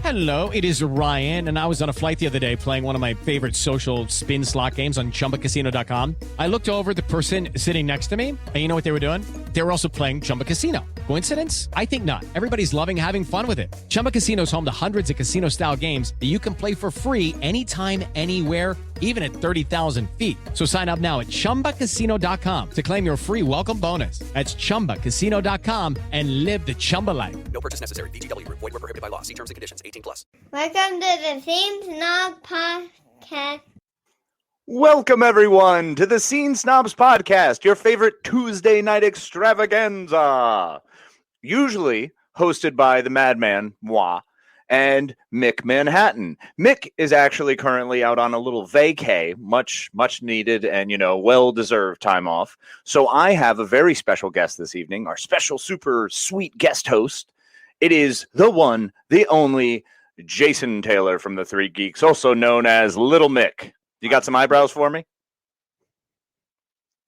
Hello, it is Ryan, and I was on a flight the other day playing one of my favorite social spin slot games on ChumbaCasino.com. I looked over at the person sitting next to me, and you know what they were doing? They were also playing Chumba Casino. Coincidence? I think not. Everybody's loving having fun with it. Chumba Casino is home to hundreds of casino-style games that you can play for free anytime, anywhere, even at 30,000 feet. So sign up now at ChumbaCasino.com to claim your free welcome bonus. That's ChumbaCasino.com and live the Chumba life. No purchase necessary. VGW. Void where prohibited by law. See terms and conditions. 18+. Welcome to the Scene Snobs Podcast. Welcome, everyone, to the Scene Snobs Podcast, your favorite Tuesday night extravaganza. Usually hosted by the madman, moi, and Mick Manhattan. Mick is actually currently out on a little vacay, much needed and, well-deserved time off. So I have a very special guest this evening, our special super sweet guest host. It is the one, the only, Jason Taylor from the Three Geeks, also known as Little Mick. You got some eyebrows for me?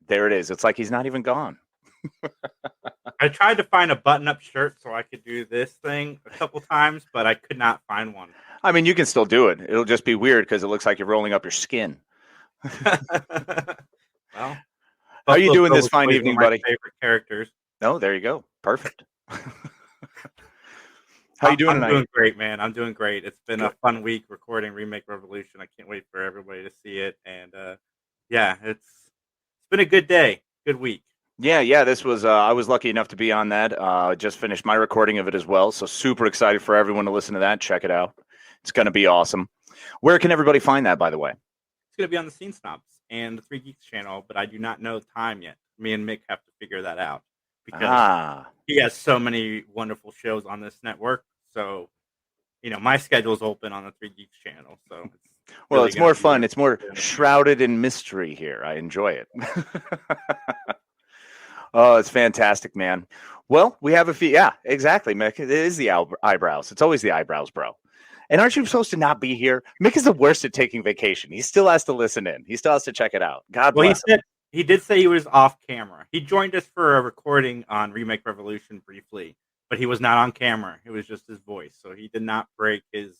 There it is. It's like he's not even gone. I tried to find a button-up shirt so I could do this thing a couple times, but I could not find one. I mean, you can still do it. It'll just be weird because it looks like you're rolling up your skin. Well, how are you doing this fine evening, buddy? Favorite characters. Oh, there you go. Perfect. How you doing tonight? I'm doing great, man. I'm doing great. It's been a fun week recording Remake Revolution. I can't wait for everybody to see it. And it's been a good day, good week. Yeah. This was I was lucky enough to be on that. Just finished my recording of it as well. So super excited for everyone to listen to that. Check it out. It's going to be awesome. Where can everybody find that, by the way? It's going to be on the Scene Snobs and the Three Geeks channel, but I do not know the time yet. Me and Mick have to figure that out because he has so many wonderful shows on this network. So, my schedule's open on the Three Geeks channel. So, it's more fun. It's more shrouded in mystery here. I enjoy it. Oh, it's fantastic, man. Well, we have a few. Yeah, exactly, Mick. It is the eyebrows. It's always the eyebrows, bro. And aren't you supposed to not be here? Mick is the worst at taking vacation. He still has to listen in. He still has to check it out. God bless him. He did say he was off camera. He joined us for a recording on Remake Revolution briefly, but he was not on camera. It was just his voice. So he did not break his...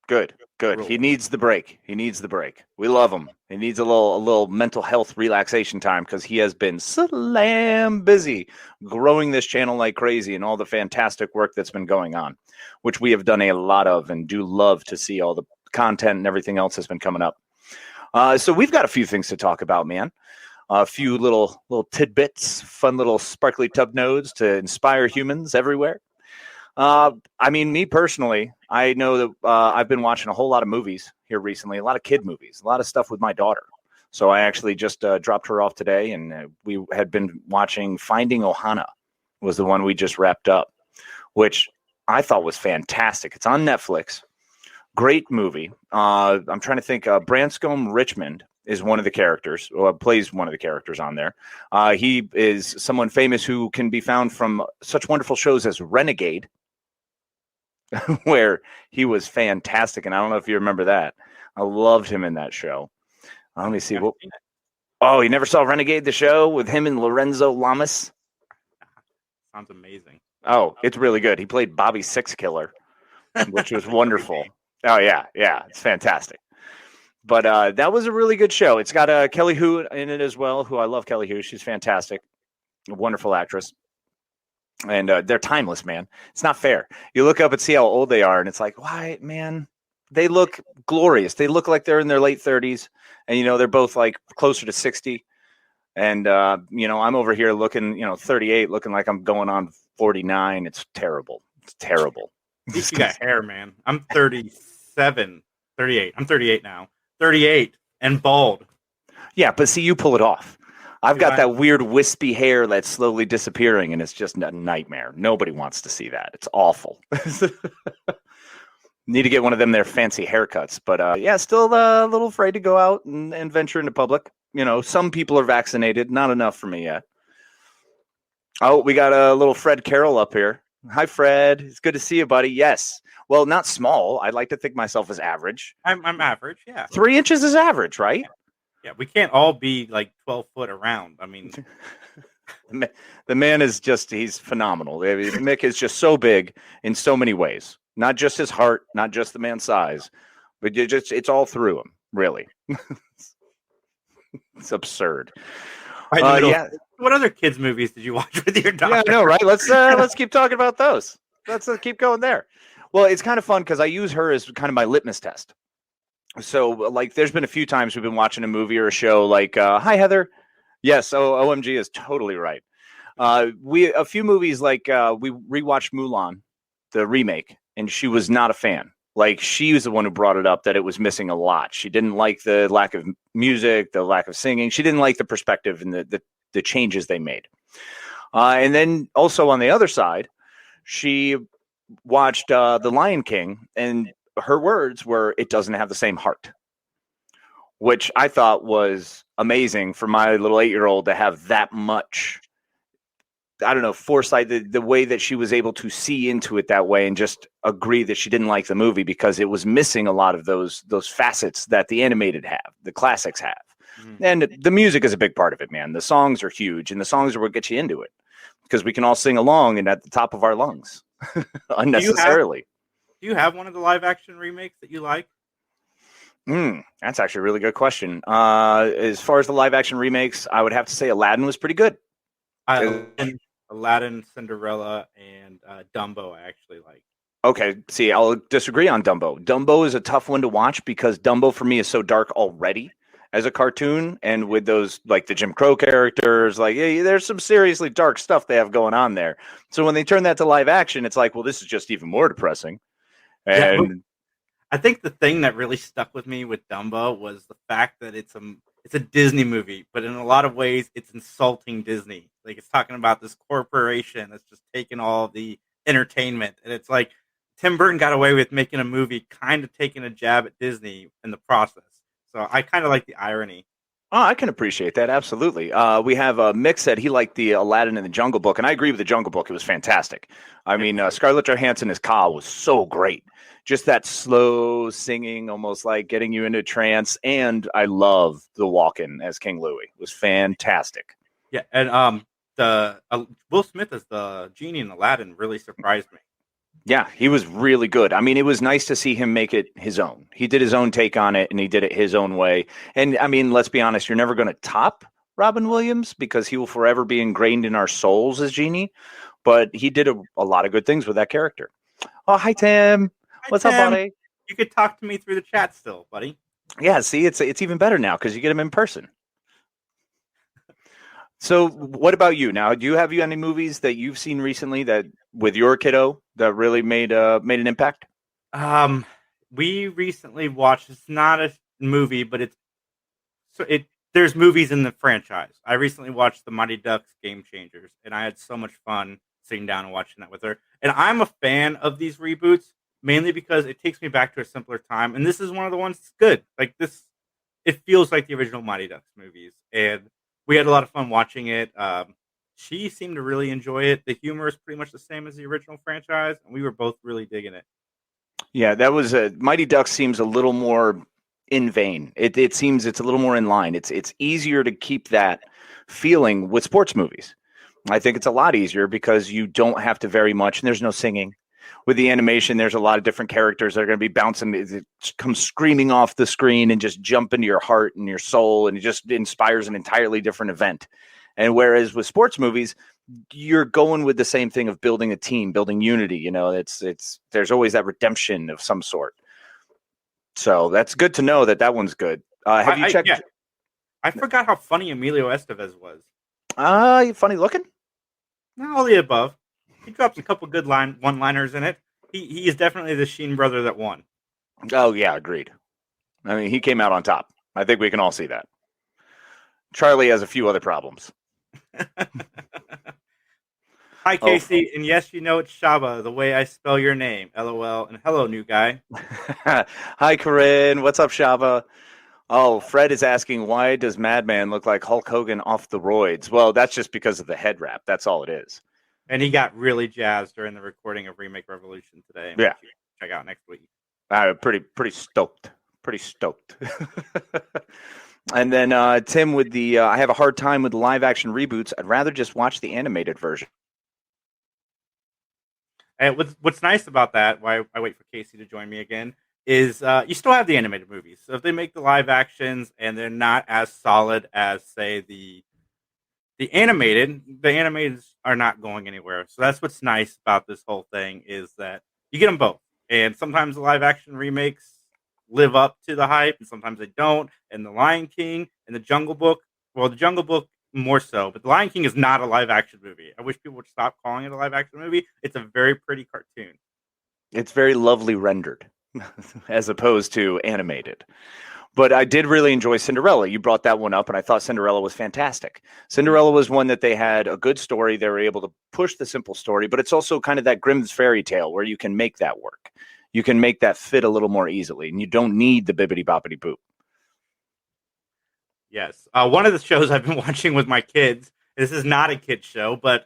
Good. rule. He needs the break. We love him. He needs a little mental health relaxation time because he has been slam busy growing this channel like crazy and all the fantastic work that's been going on, which we have done a lot of and do love to see all the content and everything else that's been coming up. So we've got a few things to talk about, man. A few little tidbits, fun little sparkly tub nodes to inspire humans everywhere. Me personally, I know that I've been watching a whole lot of movies here recently, a lot of kid movies, a lot of stuff with my daughter. So I actually just dropped her off today, and we had been watching Finding Ohana was the one we just wrapped up, which I thought was fantastic. It's on Netflix. Great movie. I'm trying to think. Branscombe Richmond is one of the characters, or plays one of the characters on there. He is someone famous who can be found from such wonderful shows as Renegade, where he was fantastic. And I don't know if you remember that. I loved him in that show. Let me see. Oh, you never saw Renegade, the show with him and Lorenzo Lamas? Sounds amazing. Oh, it's really good. He played Bobby Sixkiller, which was wonderful. Oh, yeah. It's fantastic. But that was a really good show. It's got Kelly Hu in it as well, who I love Kelly Hu. She's fantastic. A wonderful actress. And they're timeless, man. It's not fair. You look up and see how old they are, and it's like, why, man? They look glorious. They look like they're in their late 30s. And, they're both like closer to 60. And, I'm over here looking, 38, looking like I'm going on 49. It's terrible. At least you got hair, man. I'm 37, 38. I'm 38 now. 38 and bald. Yeah, but see, you pull it off. I've got that weird wispy hair that's slowly disappearing, and it's just a nightmare. Nobody wants to see that. It's awful. Need to get one of them there fancy haircuts. But still a little afraid to go out and venture into public. Some people are vaccinated. Not enough for me yet. Oh, we got a little Fred Carroll up here. Hi, Fred. It's good to see you, buddy. Yes. Well, not small. I'd like to think myself as average. I'm average, yeah. 3 inches is average, right? Yeah, we can't all be like 12 foot around. I mean, the man is he's phenomenal. Mick is just so big in so many ways. not just his heart, not just the man's size, but it's all through him, really. It's absurd. Yeah. What other kids' movies did you watch with your daughter? Yeah, I know, right? Let's keep talking about those. Let's keep going there. Well, it's kind of fun because I use her as kind of my litmus test. So, like, there's been a few times we've been watching a movie or a show like, hi, Heather. Yes, OMG is totally right. A few movies like we rewatched Mulan, the remake, and she was not a fan. Like, she was the one who brought it up that it was missing a lot. She didn't like the lack of music, the lack of singing. She didn't like the perspective and the changes they made. And then also on the other side, she watched The Lion King, and her words were, "It doesn't have the same heart," which I thought was amazing for my little 8-year-old to have that much, I don't know, foresight, the way that she was able to see into it that way and just agree that she didn't like the movie because it was missing a lot of those facets that the animated have, the classics have. Mm-hmm. And the music is a big part of it, man. The songs are huge, and the songs are what get you into it because we can all sing along and at the top of our lungs unnecessarily. Do you have one of the live action remakes that you like? That's actually a really good question. As far as the live action remakes, I would have to say Aladdin was pretty good. Aladdin, Cinderella, and Dumbo I actually like. Okay, see, I'll disagree on Dumbo. Dumbo is a tough one to watch because Dumbo for me is so dark already as a cartoon, and with those, like, the Jim Crow characters, like, yeah, there's some seriously dark stuff they have going on there. So when they turn that to live action, it's like, well, this is just even more depressing. And I think the thing that really stuck with me with Dumbo was the fact that it's a Disney movie, but in a lot of ways it's insulting Disney. Like, it's talking about this corporation that's just taking all the entertainment, and it's like Tim Burton got away with making a movie kind of taking a jab at Disney in the process. So I kind of like the irony. Oh, I can appreciate that. Absolutely. We have Mick said he liked the Aladdin and the Jungle Book, and I agree with the Jungle Book. It was fantastic. I mean, Scarlett Johansson as Ka was so great. Just that slow singing, almost like getting you into a trance. And I love the walk-in as King Louis. It was fantastic. Yeah, and the Will Smith as the genie in Aladdin really surprised me. Yeah, he was really good. I mean, it was nice to see him make it his own. He did his own take on it, and he did it his own way. And, I mean, let's be honest, you're never going to top Robin Williams because he will forever be ingrained in our souls as Genie. But he did a lot of good things with that character. Oh, hi, Tim. What's up, buddy? You could talk to me through the chat still, buddy. Yeah, see, it's even better now because you get him in person. So what about you now? Do you have any movies that you've seen recently that with your kiddo that really made an impact? We recently watched, it's not a movie, but there's movies in the franchise. I recently watched the Mighty Ducks Game Changers, and I had so much fun sitting down and watching that with her. And I'm a fan of these reboots mainly because it takes me back to a simpler time, and this is one of the ones that's good. Like this, it feels like the original Mighty Ducks movies, and we had a lot of fun watching it. She seemed to really enjoy it. The humor is pretty much the same as the original franchise, and we were both really digging it. Yeah, that was Mighty Ducks seems a little more in vein. It seems it's a little more in line. It's easier to keep that feeling with sports movies. I think it's a lot easier because you don't have to vary much, and there's no singing. With the animation, there's a lot of different characters that are going to be bouncing. It comes screaming off the screen and just jump into your heart and your soul, and it just inspires an entirely different event. And whereas with sports movies, you're going with the same thing of building a team, building unity. You know, there's always that redemption of some sort. So that's good to know that one's good. Have you checked? I forgot how funny Emilio Estevez was. Funny looking? Not all the above. He drops a couple good one-liners in it. He is definitely the Sheen brother that won. Oh, yeah, agreed. I mean, he came out on top. I think we can all see that. Charlie has a few other problems. Hi, Casey. And yes, you know it's Shaba, the way I spell your name. LOL. And hello, new guy. Hi, Corinne. What's up, Shaba? Oh, Fred is asking, why does Madman look like Hulk Hogan off the roids? Well, that's just because of the head wrap. That's all it is. And he got really jazzed during the recording of Remake Revolution today. Yeah. Check out next week. Pretty stoked. Pretty stoked. And then Tim with the, I have a hard time with the live action reboots. I'd rather just watch the animated version. And what's nice about that, why I wait for Casey to join me again, is you still have the animated movies. So if they make the live actions and they're not as solid as, say, the animated are not going anywhere. So that's what's nice about this whole thing is that you get them both. And sometimes the live action remakes live up to the hype, and sometimes they don't. And The Lion King and The Jungle Book, well, The Jungle Book more so, but The Lion King is not a live action movie. I wish people would stop calling it a live action movie. It's a very pretty cartoon. It's very lovely rendered as opposed to animated. But I did really enjoy Cinderella. You brought that one up, and I thought Cinderella was fantastic. Cinderella was one that they had a good story. They were able to push the simple story, but it's also kind of that Grimm's fairy tale where you can make that work. You can make that fit a little more easily, and you don't need the bibbity boppity boop. Yes. One of the shows I've been watching with my kids, this is not a kid's show, but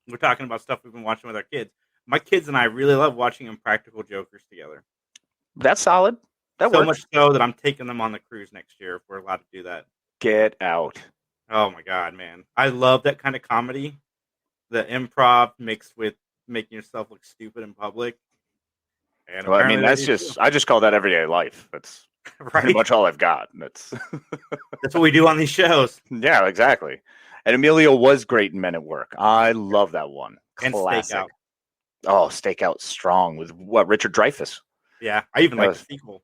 we're talking about stuff we've been watching with our kids. My kids and I really love watching Impractical Jokers together. That's solid. That so works. Much so that I'm taking them on the cruise next year if we're allowed to do that. Get out. Oh, my God, man. I love that kind of comedy. The improv mixed with making yourself look stupid in public. And well, I mean, I just call that everyday life. That's right? Pretty much all I've got. That's what we do on these shows. Yeah, exactly. And Emilio was great in Men at Work. I love that one. Classic. And Stakeout. Oh, Stakeout strong with what, Richard Dreyfuss. Yeah, I even like the sequel.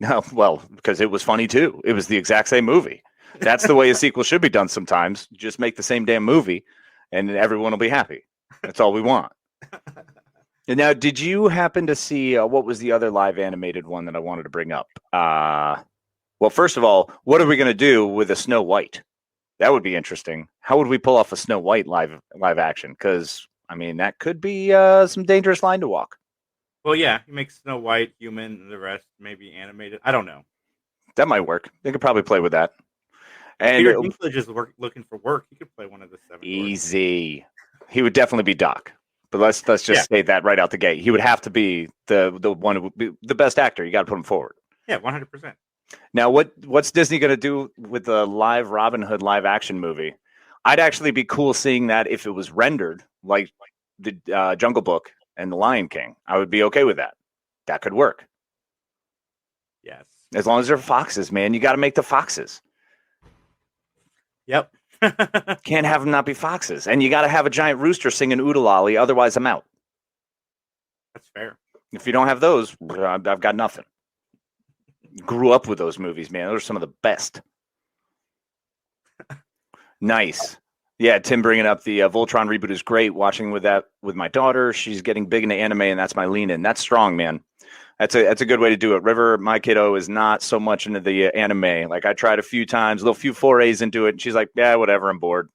No, well, because it was funny too. It was the exact same movie. That's the way a sequel should be done sometimes. Just make the same damn movie and everyone will be happy. That's all we want. And now, did you happen to see what was the other live animated one that I wanted to bring up? Well, first of all, what are we going to do with a Snow White? That would be interesting. How would we pull off a Snow White live action? Because, I mean, that could be some dangerous line to walk. Well, yeah, you make Snow White human and the rest maybe animated. I don't know. That might work. They could probably play with that. And Peter Dinklage is looking for work. He could play one of the seven. Easy. He would definitely be Doc. But let's just state that right out the gate. He would have to be the one who would be the best actor. You got to put him forward. Yeah, 100%. Now, what's Disney going to do with the live Robin Hood live action movie? I'd actually be cool seeing that if it was rendered like the Jungle Book and the Lion King. I would be okay with that. That could work. Yes. As long as they're foxes, man. You got to make the foxes. Yep. Can't have them not be foxes. And you got to have a giant rooster singing oodalali. Otherwise, I'm out. That's fair. If you don't have those, I've got nothing. Grew up with those movies, man. Those are some of the best. Nice. Yeah, Tim bringing up the Voltron reboot is great. Watching with my daughter. She's getting big into anime, and that's my lean in. That's strong, man. That's a good way to do it. River, my kiddo, is not so much into the anime. Like, I tried a few times, a few forays into it, and she's like, yeah, whatever, I'm bored.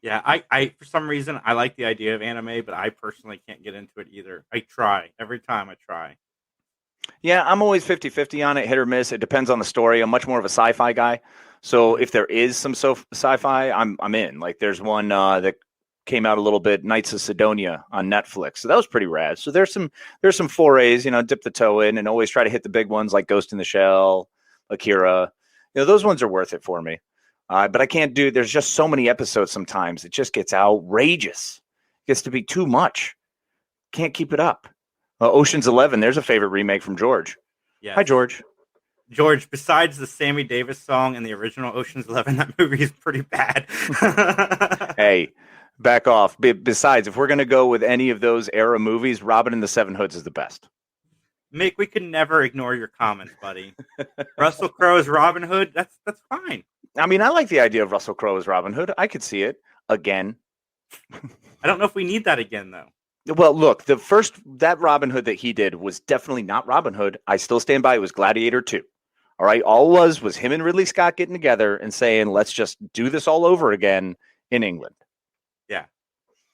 Yeah, I for some reason, I like the idea of anime, but I personally can't get into it either. I try. Every time I try. Yeah, I'm always 50-50 on it, hit or miss. It depends on the story. I'm much more of a sci-fi guy. So if there is some sci-fi, I'm in. Like, there's one that came out a little bit, Knights of Sidonia on Netflix. So that was pretty rad. So there's some forays, dip the toe in and always try to hit the big ones like Ghost in the Shell, Akira. Those ones are worth it for me. But I can't there's just so many episodes sometimes. It just gets outrageous. It gets to be too much. Can't keep it up. Ocean's 11, there's a favorite remake from George. Yes. Hi, George. George, besides the Sammy Davis song and the original Ocean's 11, that movie is pretty bad. Hey, back off. Besides, if we're going to go with any of those era movies, Robin and the Seven Hoods is the best. Mick, we can never ignore your comments, buddy. Russell Crowe's Robin Hood, that's fine. I mean, I like the idea of Russell Crowe as Robin Hood. I could see it again. I don't know if we need that again, though. Well, look, that Robin Hood that he did was definitely not Robin Hood. I still stand by it was Gladiator 2. All right. All was him and Ridley Scott getting together and saying, let's just do this all over again in England. Yeah.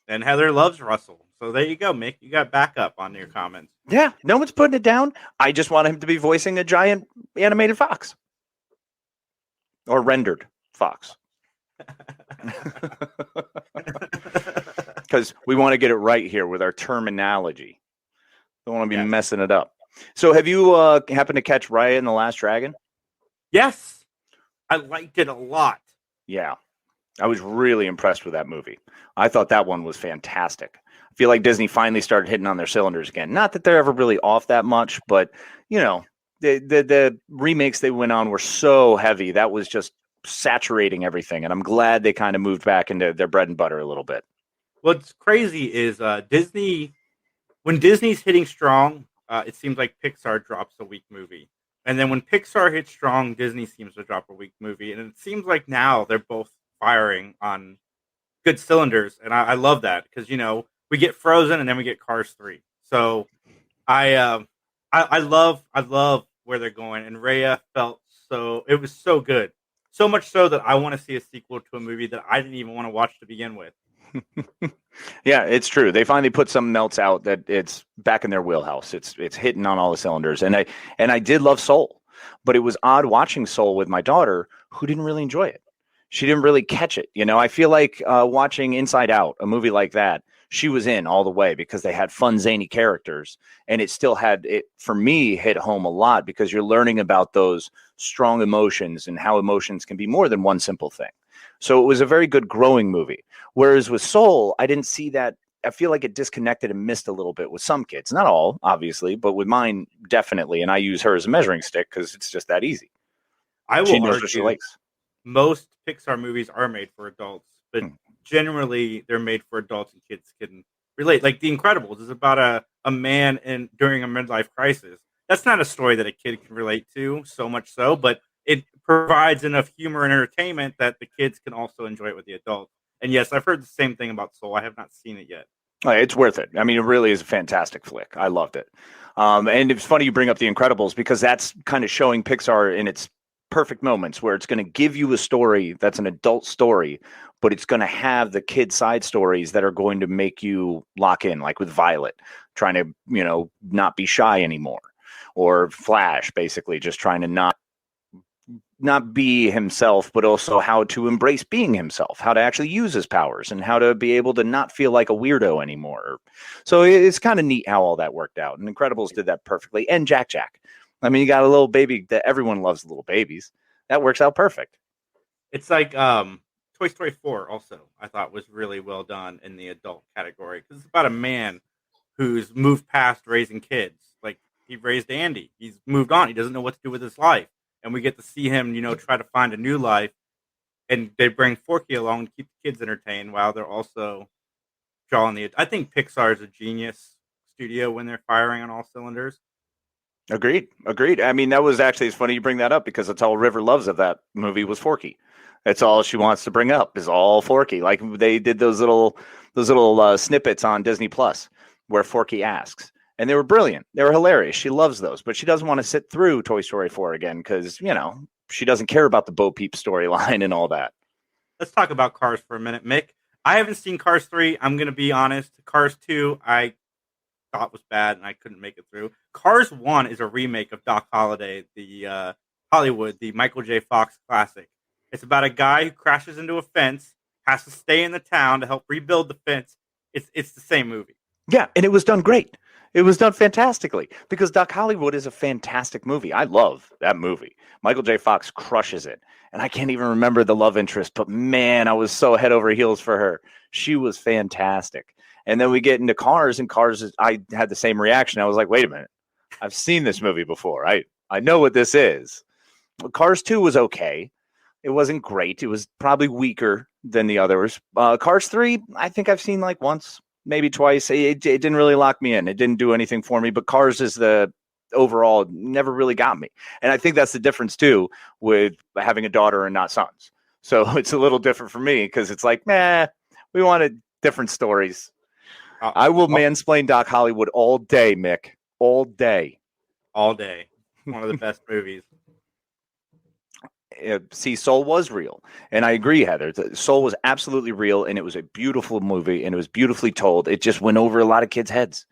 And Heather loves Russell. So there you go, Mick. You got backup on your comments. Yeah. No one's putting it down. I just want him to be voicing a giant animated fox. Or rendered fox. Because we want to get it right here with our terminology. Don't want to be messing it up. So have you happened to catch Raya and the Last Dragon? Yes. I liked it a lot. Yeah. I was really impressed with that movie. I thought that one was fantastic. I feel like Disney finally started hitting on their cylinders again. Not that they're ever really off that much, but the remakes they went on were so heavy that was just saturating everything, and I'm glad they kind of moved back into their bread and butter a little bit. What's crazy is Disney, when Disney's hitting strong, it seems like Pixar drops a weak movie. And then when Pixar hits strong, Disney seems to drop a weak movie. And it seems like now they're both firing on good cylinders. And I love that because, we get Frozen and then we get Cars 3. So I love where they're going. And Raya it was so good. So much so that I want to see a sequel to a movie that I didn't even want to watch to begin with. Yeah, it's true. They finally put something else out that it's back in their wheelhouse. It's hitting on all the cylinders. And I did love Soul, but it was odd watching Soul with my daughter who didn't really enjoy it. She didn't really catch it. I feel like watching Inside Out, a movie like that, she was in all the way because they had fun, zany characters. And it still had it, for me, hit home a lot because you're learning about those strong emotions and how emotions can be more than one simple thing. So it was a very good growing movie. Whereas with Soul, I didn't see that. I feel like it disconnected and missed a little bit with some kids. Not all, obviously, but with mine, definitely. And I use her as a measuring stick because it's just that easy. I will she knows what she likes. Most Pixar movies are made for adults, but generally they're made for adults and kids can relate. Like The Incredibles is about a man during a midlife crisis. That's not a story that a kid can relate to, so much so, but it provides enough humor and entertainment that the kids can also enjoy it with the adults. And yes, I've heard the same thing about Soul. I have not seen it yet. It's worth it. I mean, it really is a fantastic flick. I loved it. And it's funny you bring up The Incredibles because that's kind of showing Pixar in its perfect moments where it's going to give you a story that's an adult story, but it's going to have the kid side stories that are going to make you lock in, like with Violet trying to, not be shy anymore, or Flash basically just trying to not be himself, but also how to embrace being himself, how to actually use his powers and how to be able to not feel like a weirdo anymore. So it's kind of neat how all that worked out. And Incredibles did that perfectly. And Jack. I mean, you got a little baby that everyone loves little babies. That works out perfect. It's like Toy Story 4 also, I thought was really well done in the adult category because it's about a man who's moved past raising kids. Like he raised Andy. He's moved on. He doesn't know what to do with his life. And we get to see him, try to find a new life. And they bring Forky along to keep the kids entertained while they're also drawing I think Pixar is a genius studio when they're firing on all cylinders. Agreed. I mean, that was actually, it's funny you bring that up because that's all River loves of that movie was Forky. That's all she wants to bring up is all Forky. Like they did those little snippets on Disney Plus where Forky asks. And they were brilliant. They were hilarious. She loves those, but she doesn't want to sit through Toy Story 4 again because, she doesn't care about the Bo Peep storyline and all that. Let's talk about Cars for a minute, Mick. I haven't seen Cars 3. I'm going to be honest. Cars 2, I thought was bad and I couldn't make it through. Cars 1 is a remake of Doc Holliday, the Hollywood, the Michael J. Fox classic. It's about a guy who crashes into a fence, has to stay in the town to help rebuild the fence. It's the same movie. Yeah, and it was done great. It was done fantastically because Doc Hollywood is a fantastic movie. I love that movie. Michael J. Fox crushes it. And I can't even remember the love interest, but man, I was so head over heels for her. She was fantastic. And then we get into Cars, and Cars, I had the same reaction. I was like, wait a minute. I've seen this movie before. I know what this is. Cars 2 was okay. It wasn't great. It was probably weaker than the others. Cars 3, I think I've seen like once. Maybe twice. It didn't really lock me in. It didn't do anything for me. But Cars is the overall never really got me. And I think that's the difference too with having a daughter and not sons. So it's a little different for me because it's like, we wanted different stories. I will mansplain Doc Hollywood all day, Mick. All day. All day. One of the best movies. See, Soul was real. And I agree, Heather. Soul was absolutely real, and it was a beautiful movie, and it was beautifully told. It just went over a lot of kids' heads.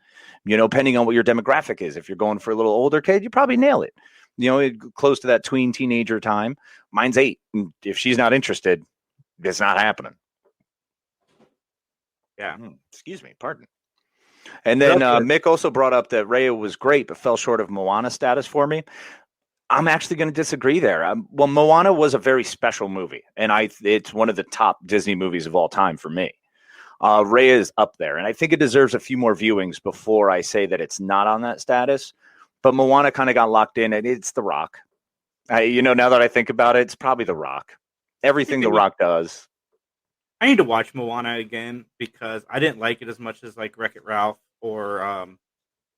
Depending on what your demographic is. If you're going for a little older kid, you probably nail it. Close to that tween teenager time. Mine's 8. And if she's not interested, it's not happening. Yeah. Excuse me. Pardon. And then Mick also brought up that Raya was great, but fell short of Moana status for me. I'm actually going to disagree there. Well, Moana was a very special movie, and it's one of the top Disney movies of all time for me. Raya is up there, and I think it deserves a few more viewings before I say that it's not on that status. But Moana kind of got locked in, and it's The Rock. Now that I think about it, it's probably The Rock. Everything The Rock does. I need to watch Moana again because I didn't like it as much as like Wreck-It Ralph or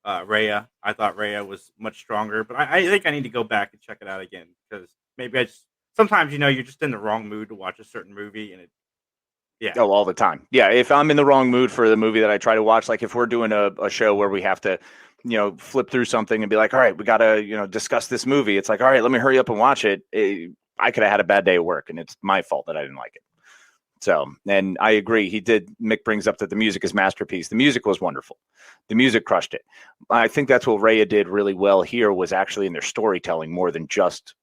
Raya. I thought Raya was much stronger, but I think I need to go back and check it out again because maybe sometimes you're just in the wrong mood to watch a certain movie and Oh, all the time. Yeah, if I'm in the wrong mood for the movie that I try to watch, like if we're doing a show where we have to, flip through something and be like, all right, we got to, discuss this movie. It's like, all right, let me hurry up and watch it. I could have had a bad day at work, and it's my fault that I didn't like it. So, and I agree. Mick brings up that the music is masterpiece. The music was wonderful. The music crushed it. I think that's what Raya did really well here was actually in their storytelling more than just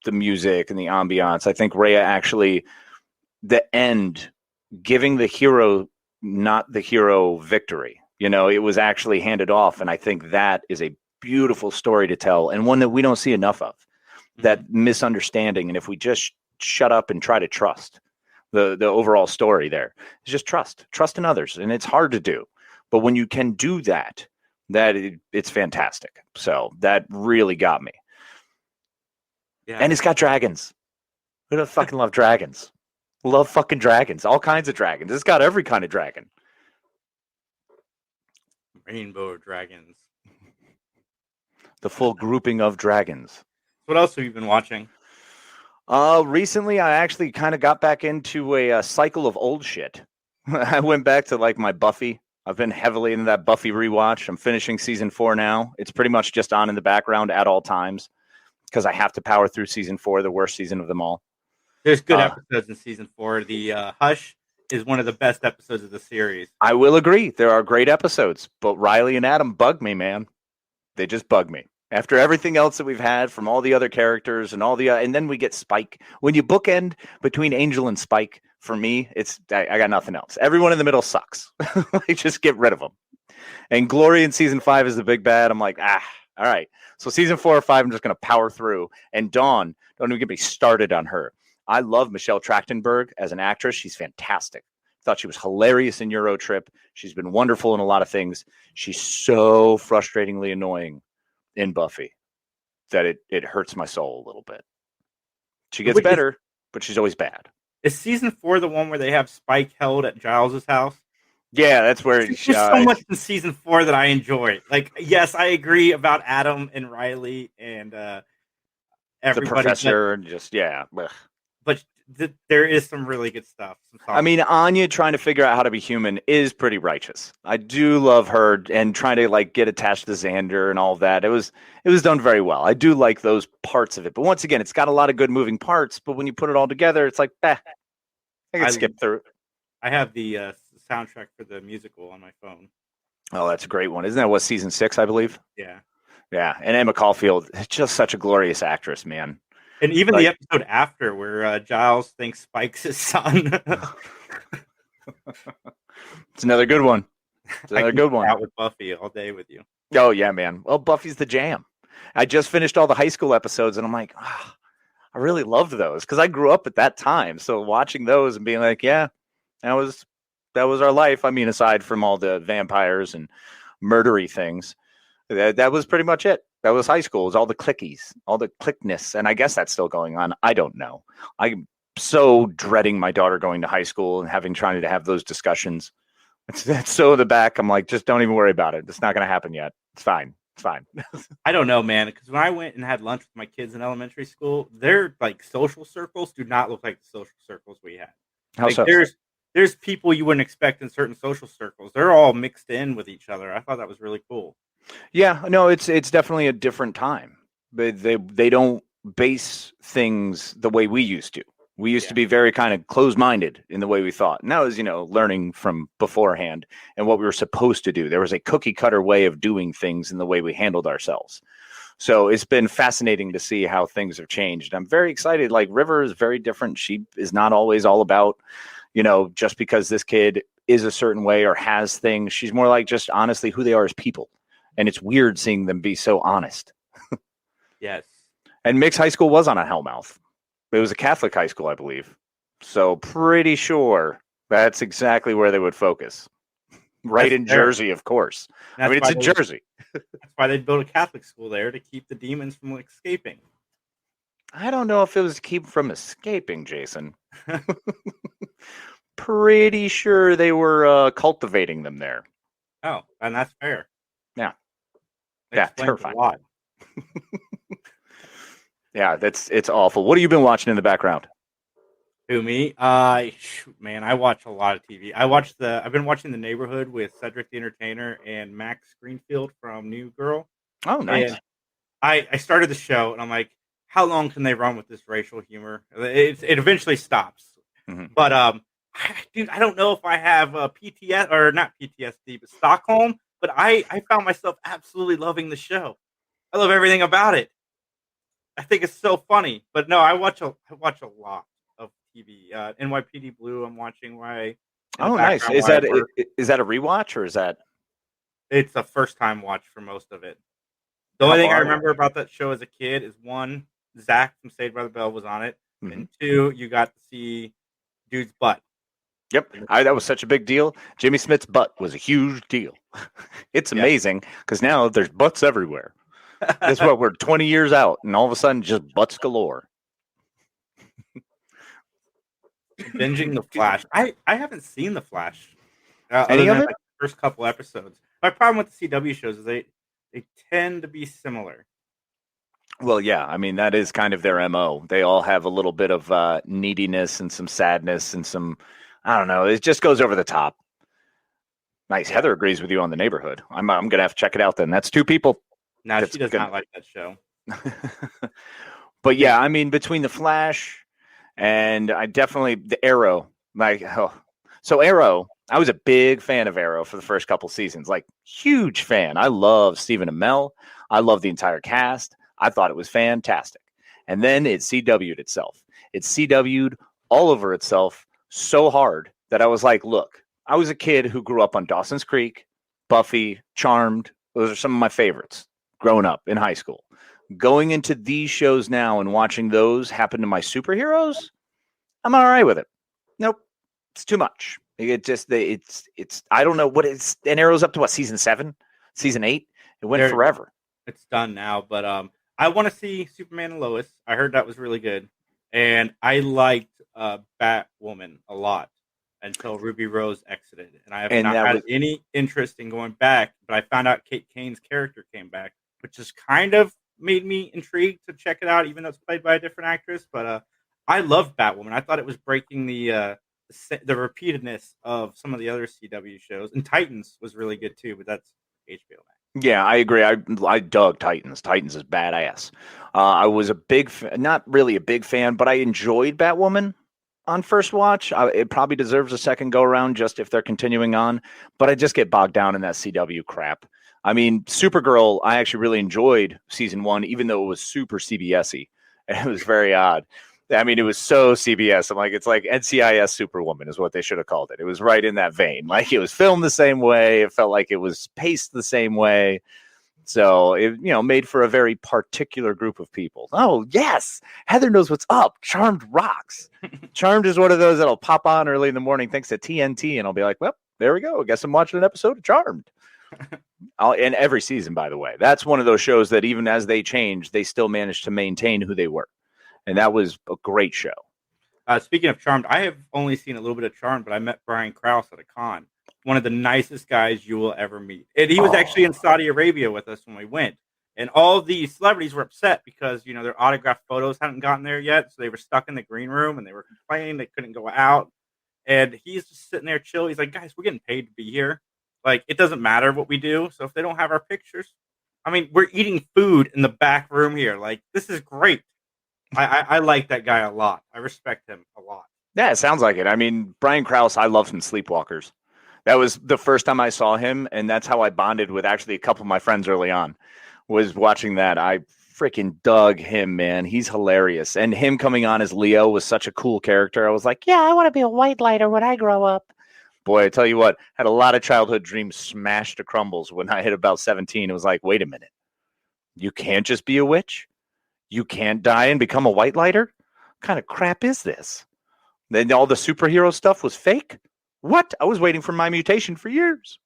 the music and the ambiance. I think Raya actually, the end, giving the hero, not the hero victory, it was actually handed off. And I think that is a beautiful story to tell and one that we don't see enough of, that misunderstanding. And if we just shut up and try to trust, the overall story there is just trust in others. And it's hard to do, but when you can do that, it's fantastic. So that really got me. Yeah. And it's got dragons. Who doesn't fucking love dragons? Love fucking dragons. All kinds of dragons. It's got every kind of dragon. Rainbow dragons. The full grouping of dragons. What else have you been watching? Recently, I actually kind of got back into a cycle of old shit. I went back to like my Buffy. I've been heavily into that Buffy rewatch. I'm finishing season 4 now. It's pretty much just on in the background at all times because I have to power through season 4, the worst season of them all. There's good episodes in season 4. The Hush is one of the best episodes of the series. I will agree. There are great episodes, but Riley and Adam bug me, man. They just bug me. After everything else that we've had from all the other characters and and then we get Spike. When you bookend between Angel and Spike, for me, I got nothing else. Everyone in the middle sucks. Like, just get rid of them. And Glory in season 5 is the big bad. I'm like, all right. So season 4 or 5, I'm just going to power through. And Dawn, don't even get me started on her. I love Michelle Trachtenberg as an actress. She's fantastic. Thought she was hilarious in Eurotrip. She's been wonderful in a lot of things. She's so frustratingly annoying in Buffy that it hurts my soul a little bit. She gets better, but she's always bad. Is season 4 the one where they have Spike held at Giles's house? Yeah, that's where there's so much in season 4 that I enjoy. Like, yes, I agree about Adam and Riley and everybody. The professor and just But there is some really good stuff. I mean, Anya trying to figure out how to be human is pretty righteous. I do love her and trying to get attached to Xander and all of that. It was done very well. I do like those parts of it. But once again, it's got a lot of good moving parts. But when you put it all together, it's like, I can skip through it. I have the soundtrack for the musical on my phone. Oh, that's a great one. Isn't that season 6, I believe? Yeah. Yeah. And Emma Caulfield, just such a glorious actress, man. And even the episode after where Giles thinks Spike's his son. It's another good one. It's another good one. Out with Buffy all day with you. Oh, yeah, man. Well, Buffy's the jam. I just finished all the high school episodes, and I'm like, I really loved those because I grew up at that time. So watching those and being like, yeah, that was our life. I mean, aside from all the vampires and murdery things, that was pretty much it. That was high school. It was all the clickies, all the clickness. And I guess that's still going on. I don't know. I'm so dreading my daughter going to high school and trying to have those discussions. It's so in the back. I'm like, just don't even worry about it. It's not going to happen yet. It's fine. It's fine. I don't know, man. Because when I went and had lunch with my kids in elementary school, their social circles do not look like the social circles we had. How so? There's people you wouldn't expect in certain social circles. They're all mixed in with each other. I thought that was really cool. Yeah, no, it's definitely a different time. But they don't base things the way we used to. We used to be very kind of closed-minded in the way we thought. And that was, learning from beforehand and what we were supposed to do. There was a cookie-cutter way of doing things in the way we handled ourselves. So it's been fascinating to see how things have changed. I'm very excited. Like, River is very different. She is not always all about, just because this kid is a certain way or has things. She's more like just honestly who they are as people. And it's weird seeing them be so honest. Yes. And Mick's high school was on a Hellmouth. It was a Catholic high school, I believe. So pretty sure That's exactly where they would focus. Right in Jersey, of course. I mean, it's in Jersey. That's why they'd build a Catholic school there to keep the demons from escaping. I don't know if it was to keep from escaping, Jason. Pretty sure they were cultivating them there. Oh, and that's fair. Yeah. Yeah, terrifying. A lot. Yeah, it's awful. What have you been watching in the background? Who, me? Man, I watch a lot of TV. I've been watching The Neighborhood with Cedric the Entertainer and Max Greenfield from New Girl. Oh, nice. And I started the show and I'm like, how long can they run with this racial humor? It eventually stops. Mm-hmm. But dude, I don't know if I have PTS or not PTSD, but Stockholm. But I found myself absolutely loving the show. I love everything about it. I think it's so funny. But no, I watch a lot of TV. NYPD Blue, I'm watching. Oh, nice. Is that a rewatch or is that? It's a first time watch for most of it. The only thing I remember about that show as a kid is one, Zach from Saved by the Bell was on it, and two, you got to see dude's butt. Yep, that was such a big deal. Jimmy Smith's butt was a huge deal. It's amazing because now there's butts everywhere. That's what we're 20 years out, and all of a sudden, just butts galore. Binging The Flash. I haven't seen The Flash. Any of it? Like the first couple episodes. My problem with the CW shows is they tend to be similar. Well, yeah. I mean, that is kind of their MO. They all have a little bit of neediness and some sadness and some, I don't know. It just goes over the top. Nice. Heather agrees with you on The Neighborhood. I'm going to have to check it out then. That's two people. No, she does not like that show. But yeah, I mean, between The Flash and the Arrow, so Arrow, I was a big fan of Arrow for the first couple seasons, like huge fan. I love Stephen Amell. I love the entire cast. I thought it was fantastic. And then it CW'd itself. It CW'd all over itself so hard that I was like, look, I was a kid who grew up on Dawson's Creek, Buffy, Charmed. Those are some of my favorites growing up in high school. Going into these shows now and watching those happen to my superheroes, I'm all right with it. Nope. It's too much. It just, it's, I don't know what it's, and Arrow's up to what, season 7, season 8? It went forever. It's done now, but I want to see Superman and Lois. I heard that was really good. And I liked Batwoman a lot until Ruby Rose exited. And I have not had any interest in going back, but I found out Kate Kane's character came back, which is kind of made me intrigued to check it out, even though it's played by a different actress. But I loved Batwoman. I thought it was breaking the repeatedness of some of the other CW shows. And Titans was really good too, but that's HBO Max. Yeah, I agree. I dug Titans. Titans is badass. I was not really a big fan, but I enjoyed Batwoman on first watch. It probably deserves a second go around just if they're continuing on, but I just get bogged down in that CW crap. I mean, Supergirl, I actually really enjoyed season 1, even though it was super CBS-y. It was very odd. I mean, it was so CBS. I'm like, it's like NCIS Superwoman is what they should have called it. It was right in that vein. Like, it was filmed the same way. It felt like it was paced the same way. So it, made for a very particular group of people. Oh, yes. Heather knows what's up. Charmed rocks. Charmed is one of those that'll pop on early in the morning thanks to TNT. And I'll be like, well, there we go. I guess I'm watching an episode of Charmed. And every season, by the way. That's one of those shows that even as they change, they still manage to maintain who they were. And that was a great show. Speaking of Charmed, I have only seen a little bit of Charmed, but I met Brian Krause at a con. One of the nicest guys you will ever meet. And he was actually in Saudi Arabia with us when we went. And all the celebrities were upset because, their autographed photos hadn't gotten there yet. So they were stuck in the green room and they were complaining they couldn't go out. And he's just sitting there chill. He's like, guys, we're getting paid to be here. Like, it doesn't matter what we do. So if they don't have our pictures, I mean, we're eating food in the back room here. Like, this is great. I like that guy a lot. I respect him a lot. Yeah, it sounds like it. I mean, Brian Krause, I love him Sleepwalkers. That was the first time I saw him, and that's how I bonded with actually a couple of my friends early on, was watching that. I freaking dug him, man. He's hilarious. And him coming on as Leo was such a cool character. I was like, yeah, I want to be a white lighter when I grow up. Boy, I tell you what, had a lot of childhood dreams smashed to crumbles when I hit about 17. It was like, wait a minute. You can't just be a witch? You can't die and become a white lighter? What kind of crap is this? Then all the superhero stuff was fake? What? I was waiting for my mutation for years.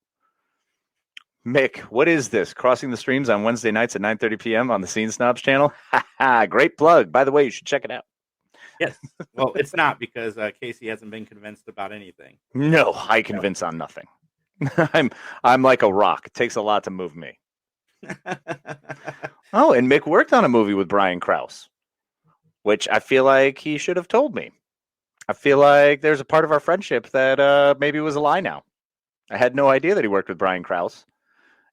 Mick, what is this? Crossing the Streams on Wednesday nights at 9:30 p.m. on the Scene Snobs channel? Great plug. By the way, you should check it out. Yes. Well, it's not because Casey hasn't been convinced about anything. No, I convince on nothing. I'm like a rock. It takes a lot to move me. Oh, and Mick worked on a movie with Brian Krause, which I feel like he should have told me. I feel like there's a part of our friendship that maybe was a lie now. I had no idea that he worked with Brian Krause,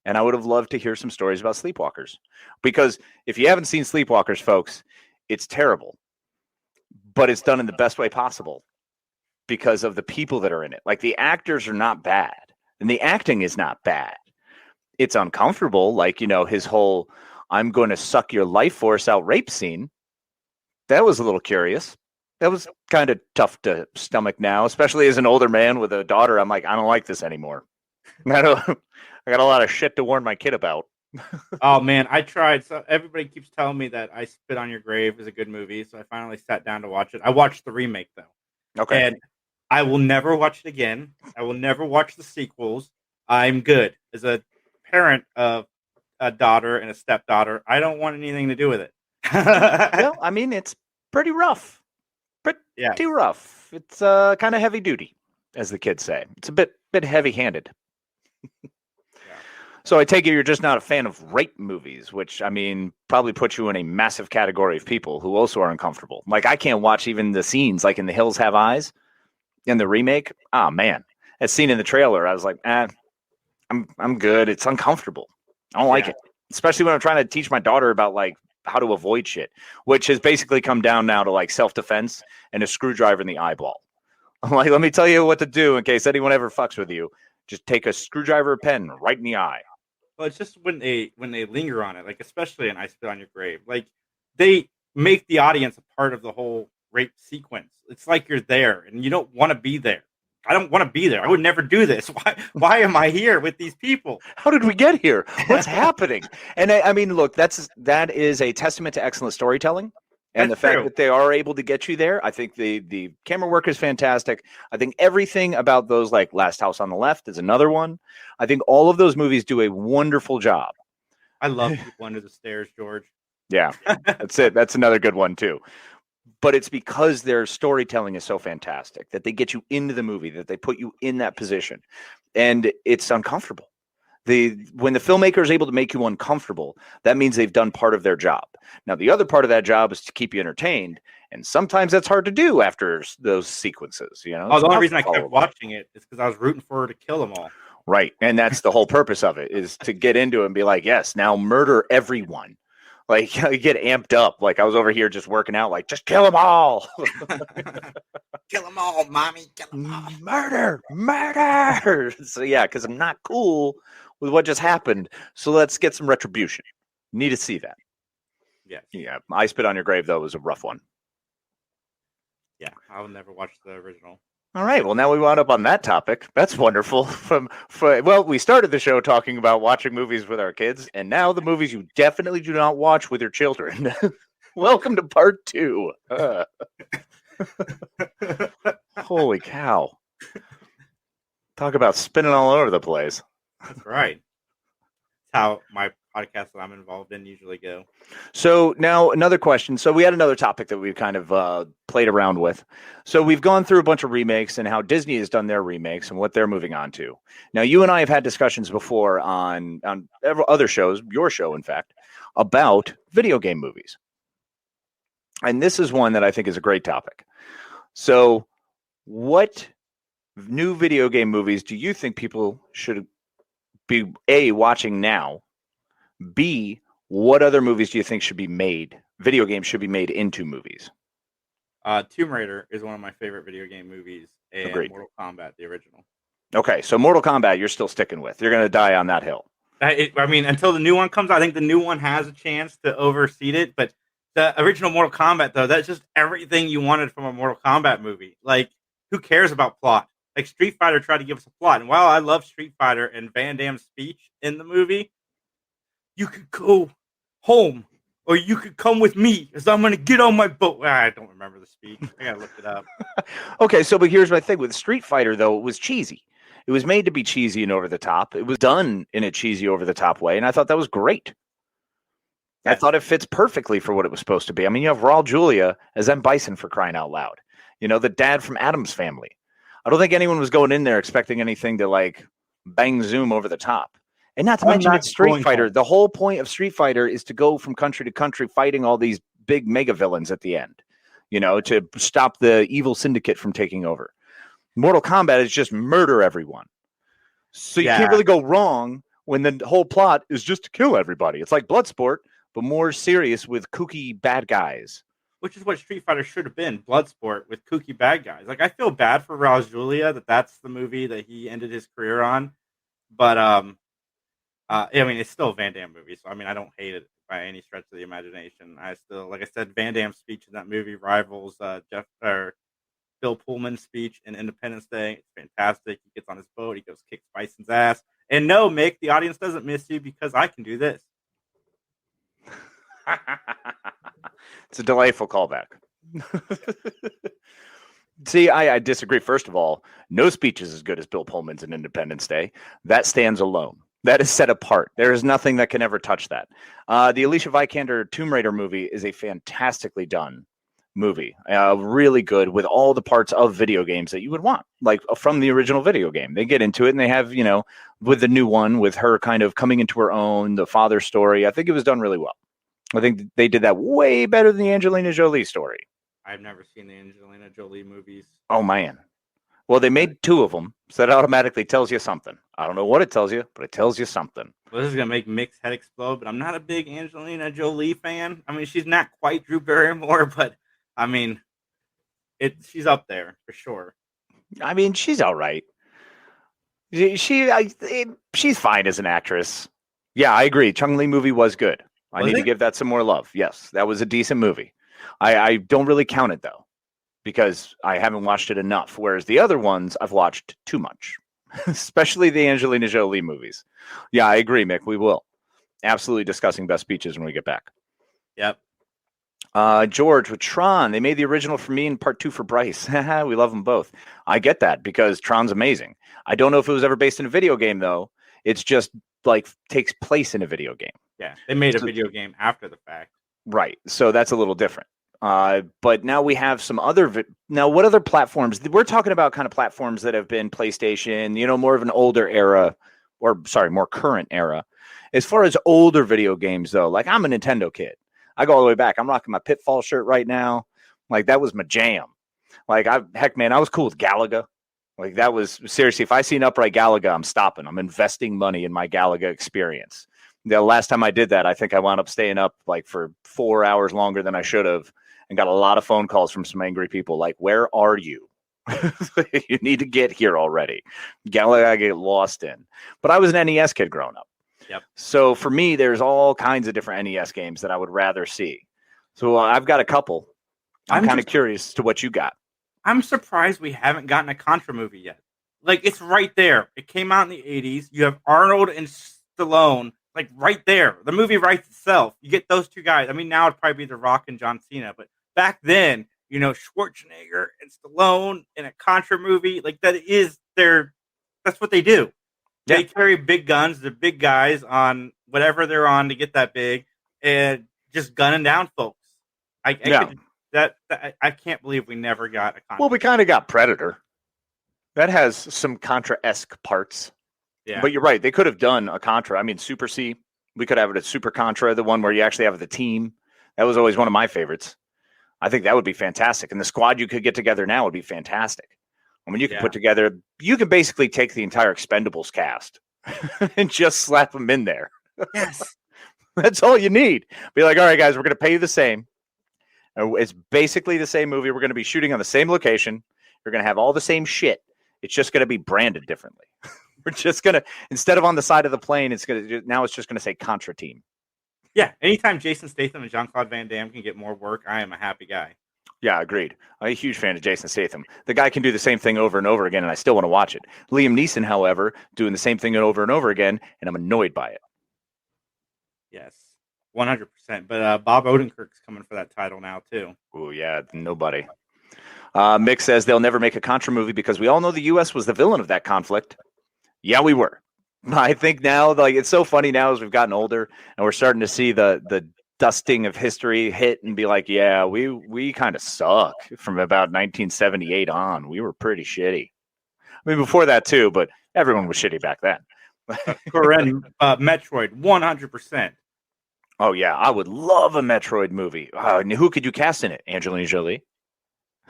and I would have loved to hear some stories about Sleepwalkers. Because if you haven't seen Sleepwalkers, folks, it's terrible, but it's done in the best way possible because of the people that are in it. Like, the actors are not bad, and the acting is not bad. It's uncomfortable, like, his whole "I'm going to suck your life force out" rape scene. That was a little curious. That was kind of tough to stomach now, especially as an older man with a daughter. I'm like, I don't like this anymore. I got a lot of shit to warn my kid about. Oh man, I tried. So everybody keeps telling me that I Spit on Your Grave is a good movie, so I finally sat down to watch it. I watched the remake though. Okay. And I will never watch it again. I will never watch the sequels. I'm good. As a parent of a daughter and a stepdaughter, I don't want anything to do with it. Well, I mean, it's pretty rough. Pretty rough. It's kind of heavy duty, as the kids say. It's a bit heavy-handed. So I take it you're just not a fan of rape movies, which, I mean, probably puts you in a massive category of people who also are uncomfortable. Like, I can't watch even the scenes, like in The Hills Have Eyes, in the remake. Oh, man. As seen in the trailer, I was like, I'm good. It's uncomfortable. I don't like it. Especially when I'm trying to teach my daughter about, like, how to avoid shit, which has basically come down now to, like, self-defense and a screwdriver in the eyeball. I'm like, let me tell you what to do in case anyone ever fucks with you. Just take a screwdriver pen right in the eye. Well, it's just when they linger on it, like especially in I Spit on Your Grave, like they make the audience a part of the whole rape sequence. It's like you're there and you don't want to be there. I don't want to be there. I would never do this. Why am I here with these people? How did we get here? What's happening? And I mean, look, that is a testament to excellent storytelling. And That's the fact true. that they are able to get you there, I think the camera work is fantastic. I think everything about those, like Last House on the Left is another one. I think all of those movies do a wonderful job. I love People Under the Stairs, George. Yeah, that's it. That's another good one too. But it's because their storytelling is so fantastic that they get you into the movie, that they put you in that position, and it's uncomfortable. When the filmmaker is able to make you uncomfortable, that means they've done part of their job. Now, the other part of that job is to keep you entertained, and sometimes that's hard to do after those sequences. The only reason I kept watching it is because I was rooting for her to kill them all. Right, and that's the whole purpose of it, is to get into it and be like, yes, now murder everyone. Like, you get amped up. Like, I was over here just working out, like, just kill them all. Kill them all, mommy. Kill them all. Murder. So, yeah, because I'm not cool with what just happened. So let's get some retribution. Need to see that. Yes. Yeah. I Spit on Your Grave, though, was a rough one. Yeah, I will never watch the original. All right. Well, now we wound up on that topic. That's wonderful. Well, we started the show talking about watching movies with our kids, and now the movies you definitely do not watch with your children. Welcome to part 2. Holy cow. Talk about spinning all over the place. That's right. That's how my podcast that I'm involved in usually go. So now another question. So we had another topic that we've kind of played around with. So we've gone through a bunch of remakes and how Disney has done their remakes and what they're moving on to. Now, you and I have had discussions before on other shows, your show, in fact, about video game movies. And this is one that I think is a great topic. So what new video game movies do you think people should be, A, watching now? B, what other movies do you think should be made? Video games should be made into movies. Tomb Raider is one of my favorite video game movies, and Agreed. Mortal Kombat, the original. Okay, so Mortal Kombat, you're still sticking with. You're going to die on that hill. I mean, until the new one comes out, I think the new one has a chance to overseed it. But the original Mortal Kombat, though, that's just everything you wanted from a Mortal Kombat movie. Like, who cares about plot? Like, Street Fighter tried to give us a plot. And while I love Street Fighter and Van Damme's speech in the movie, you could go home or you could come with me, as I'm going to get on my boat. I don't remember the speech. I got to look it up. Okay, so but here's my thing with Street Fighter, though. It was cheesy. It was made to be cheesy and over the top. It was done in a cheesy, over the top way, and I thought that was great. I thought it fits perfectly for what it was supposed to be. I mean, you have Raul Julia as M. Bison, for crying out loud. You know, the dad from Addams Family. I don't think anyone was going in there expecting anything to like bang zoom over the top. And not to mention it's Street Fighter. The whole point of Street Fighter is to go from country to country fighting all these big mega villains at the end, you know, to stop the evil syndicate from taking over. Mortal Kombat is just murder everyone. So you can't really go wrong when the whole plot is just to kill everybody. It's like Bloodsport, but more serious with kooky bad guys. Which is what Street Fighter should have been, Bloodsport with kooky bad guys. Like, I feel bad for Raul Julia that's the movie that he ended his career on. But, I mean, it's still a Van Damme movie, so, I mean, I don't hate it by any stretch of the imagination. I still, like I said, Van Damme's speech in that movie rivals Bill Pullman's speech in Independence Day. It's fantastic. He gets on his boat. He goes kick Bison's ass. And no, Mick, the audience doesn't miss you because I can do this. It's a delightful callback. See, I disagree. First of all, no speech is as good as Bill Pullman's in Independence Day. That stands alone. That is set apart. There is nothing that can ever touch that. The Alicia Vikander Tomb Raider movie is a fantastically done movie. Really good with all the parts of video games that you would want, like from the original video game. They get into it and they have, you know, with the new one, with her kind of coming into her own, the father story. I think it was done really well. I think they did that way better than the Angelina Jolie story. I've never seen the Angelina Jolie movies. Oh, man. Well, they made 2 of them, so that automatically tells you something. I don't know what it tells you, but it tells you something. Well, this is going to make Mick's head explode, but I'm not a big Angelina Jolie fan. I mean, she's not quite Drew Barrymore, but, I mean, she's up there for sure. I mean, she's all right. She's fine as an actress. Yeah, I agree. Chung-Li movie was good. I need to give that some more love. Yes, that was a decent movie. I don't really count it, though, because I haven't watched it enough, whereas the other ones I've watched too much, especially the Angelina Jolie movies. Yeah, I agree, Mick. We will. Absolutely discussing best speeches when we get back. Yep. George with Tron. They made the original for me and part 2 for Bryce. We love them both. I get that because Tron's amazing. I don't know if it was ever based in a video game, though. It's just like takes place in a video game. Yeah, they made a video game after the fact. Right. So that's a little different. But now we have some other. Now, what other platforms? We're talking about kind of platforms that have been PlayStation, you know, more of an older era, or sorry, more current era. As far as older video games, though, like I'm a Nintendo kid. I go all the way back. I'm rocking my Pitfall shirt right now. Like that was my jam. Like heck, man, I was cool with Galaga. Like that was seriously, if I see an upright Galaga, I'm stopping. I'm investing money in my Galaga experience. The last time I did that, I think I wound up staying up like for 4 hours longer than I should have and got a lot of phone calls from some angry people like, where are you? You need to get here already. Galaga I get lost in. But I was an NES kid growing up. Yep. So for me, there's all kinds of different NES games that I would rather see. So I've got a couple. I'm kind of curious to what you got. I'm surprised we haven't gotten a Contra movie yet. Like, it's right there. It came out in the 80s. You have Arnold and Stallone, like, right there. The movie writes itself. You get those two guys. I mean, now it'd probably be The Rock and John Cena, but back then, you know, Schwarzenegger and Stallone in a Contra movie, like, that's what they do. Yeah. They carry big guns. They're big guys on whatever they're on to get that big and just gunning down folks. I can't believe we never got a Contra. Well, we kind of got Predator. That has some Contra-esque parts. Yeah. But you're right. They could have done a Contra. I mean, Super C. We could have it at Super Contra, the one where you actually have the team. That was always one of my favorites. I think that would be fantastic. And the squad you could get together now would be fantastic. I mean, you can put together, you can basically take the entire Expendables cast and just slap them in there. Yes. That's all you need. Be like, all right, guys, we're going to pay you the same. It's basically the same movie. We're going to be shooting on the same location. You're going to have all the same shit. It's just going to be branded differently. We're just going to, instead of on the side of the plane, it's just going to say Contra Team. Yeah. Anytime Jason Statham and Jean-Claude Van Damme can get more work, I am a happy guy. Yeah, agreed. I'm a huge fan of Jason Statham. The guy can do the same thing over and over again, and I still want to watch it. Liam Neeson, however, doing the same thing over and over again, and I'm annoyed by it. Yes. 100%. But Bob Odenkirk's coming for that title now too. Oh yeah, nobody. Mick says they'll never make a Contra movie because we all know the U.S. was the villain of that conflict. Yeah, we were. I think now, like, it's so funny now as we've gotten older and we're starting to see the dusting of history hit and be like, yeah, we kind of suck from about 1978 on. We were pretty shitty. I mean, before that too, but everyone was shitty back then. Corinne, Metroid, 100%. Oh yeah, I would love a Metroid movie. And who could you cast in it? Angelina Jolie.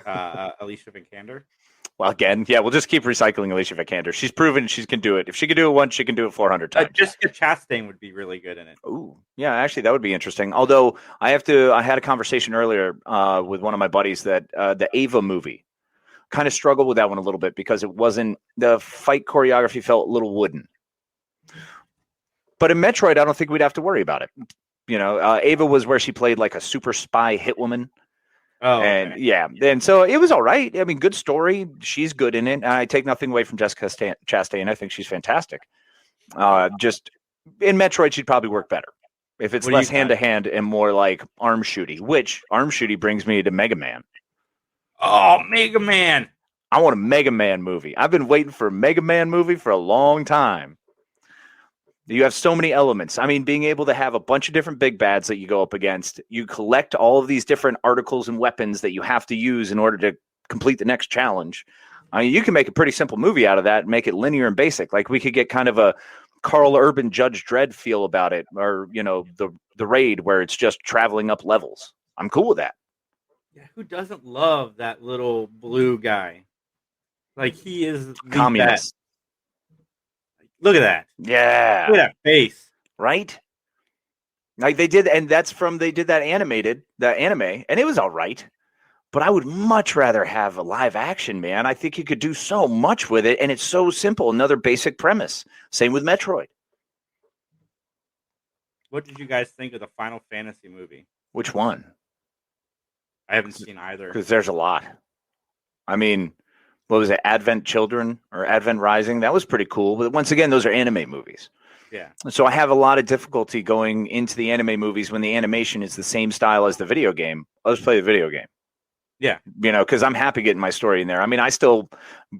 Alicia Vikander. Well, again, yeah, we'll just keep recycling Alicia Vikander. She's proven she can do it. If she can do it once, she can do it 400 times. Jessica Chastain would be really good in it. Ooh, yeah, actually, that would be interesting. Although I had a conversation earlier with one of my buddies that the Ava movie kind of struggled with that one a little bit because the fight choreography felt a little wooden. But in Metroid, I don't think we'd have to worry about it. You know, Ava was where she played like a super spy hit woman. Oh, and okay. yeah, and so it was all right. I mean, good story. She's good in it. I take nothing away from Jessica Chastain. I think she's fantastic. Just in Metroid, she'd probably work better if it's less hand to hand and more like arm shooty. Which arm shooty brings me to Mega Man. Oh, Mega Man! I want a Mega Man movie. I've been waiting for a Mega Man movie for a long time. You have so many elements. I mean, being able to have a bunch of different big bads that you go up against. You collect all of these different articles and weapons that you have to use in order to complete the next challenge. I mean, you can make a pretty simple movie out of that and make it linear and basic. Like we could get kind of a Carl Urban Judge Dredd feel about it, or, you know, the Raid where it's just traveling up levels. I'm cool with that. Yeah, who doesn't love that little blue guy? Like, he is the Communist. best. Look at that. Yeah. Look at that face. Right? Like they did that anime, and it was all right. But I would much rather have a live action, man. I think you could do so much with it, and it's so simple. Another basic premise. Same with Metroid. What did you guys think of the Final Fantasy movie? Which one? I haven't seen either. Because there's a lot. I mean, what was it? Advent Children or Advent Rising? That was pretty cool. But once again, those are anime movies. Yeah. So I have a lot of difficulty going into the anime movies when the animation is the same style as the video game. I'll just play the video game. Yeah. You know, because I'm happy getting my story in there. I mean, I still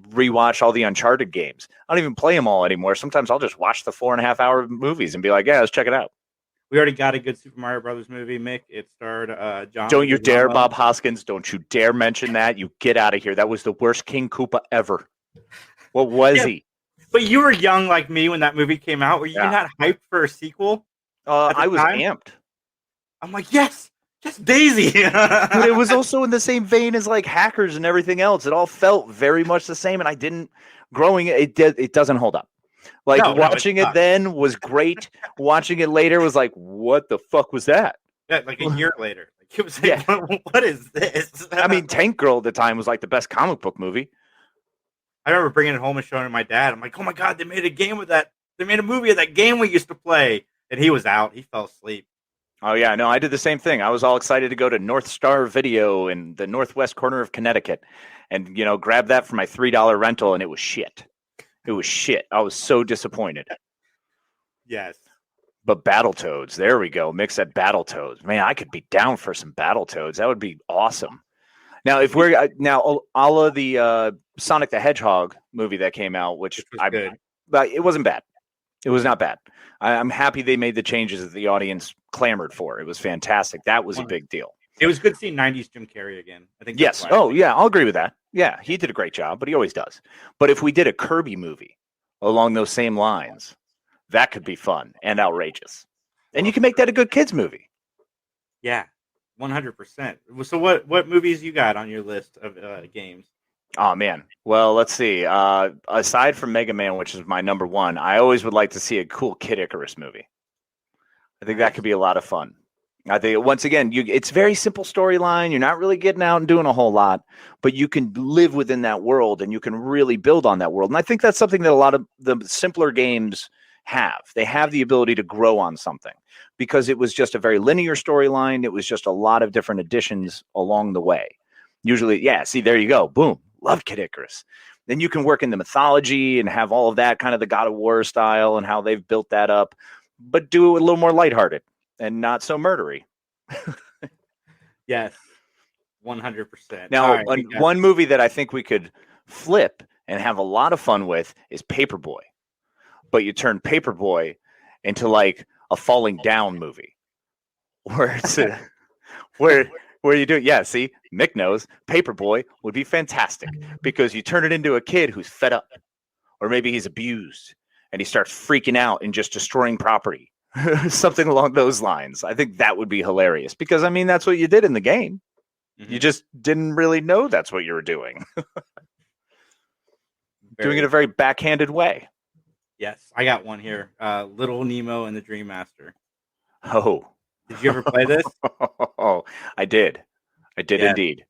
rewatch all the Uncharted games. I don't even play them all anymore. Sometimes I'll just watch the 4.5-hour movies and be like, yeah, let's check it out. We already got a good Super Mario Brothers movie, Mick. It starred John. Don't you dare, Bob Hoskins. Don't you dare mention that. You get out of here. That was the worst King Koopa ever. What was he? But you were young like me when that movie came out. Were you not hyped for a sequel? I was amped. I'm like, yes, Daisy. But it was also in the same vein as like Hackers and everything else. It all felt very much the same, and I didn't. It doesn't hold up. Like watching it then was great. Watching it later was like, what the fuck was that? Yeah, like a year later. Like, it was like, what is this? I mean, Tank Girl at the time was like the best comic book movie. I remember bringing it home and showing it to my dad. I'm like, oh my God, they made a game with that. They made a movie of that game we used to play. And he was out. He fell asleep. Oh, yeah. No, I did the same thing. I was all excited to go to North Star Video in the northwest corner of Connecticut and, you know, grab that for my $3 rental. And it was shit. It was shit. I was so disappointed. Yes. But Battletoads, there we go. Mix that Battletoads. Man, I could be down for some Battletoads. That would be awesome. Now, if we're all of the Sonic the Hedgehog movie that came out, which it wasn't bad. It was not bad. I'm happy they made the changes that the audience clamored for. It was fantastic. That was a big deal. It was good seeing 90s Jim Carrey again. I think. Yes. Oh, yeah. I'll agree with that. Yeah, he did a great job, but he always does. But if we did a Kirby movie along those same lines, that could be fun and outrageous. And you can make that a good kids movie. Yeah, 100%. So what movies you got on your list of games? Oh, man. Well, let's see. Aside from Mega Man, which is my number one, I always would like to see a cool Kid Icarus movie. I think that could be a lot of fun. I think, once again, it's very simple storyline. You're not really getting out and doing a whole lot, but you can live within that world and you can really build on that world. And I think that's something that a lot of the simpler games have. They have the ability to grow on something because it was just a very linear storyline. It was just a lot of different additions along the way. Usually, yeah, see, there you go. Boom. Love Kid Icarus. Then you can work in the mythology and have all of that kind of the God of War style and how they've built that up, but do it a little more lighthearted. and not so murdery. Yes, 100%. Now, All right, one movie that I think we could flip and have a lot of fun with is Paperboy. But you turn Paperboy into like a falling down movie, where it's where you do it. Yeah, see, Mick knows Paperboy would be fantastic because you turn it into a kid who's fed up, or maybe he's abused and he starts freaking out and just destroying property, something along those lines. I think that would be hilarious because I mean that's what you did in the game. Mm-hmm. You just didn't really know that's what you were doing. Doing it a very backhanded way. Yes, I got one here. Little Nemo and the Dream Master. Oh. Did you ever play this? Oh, I did. I did indeed.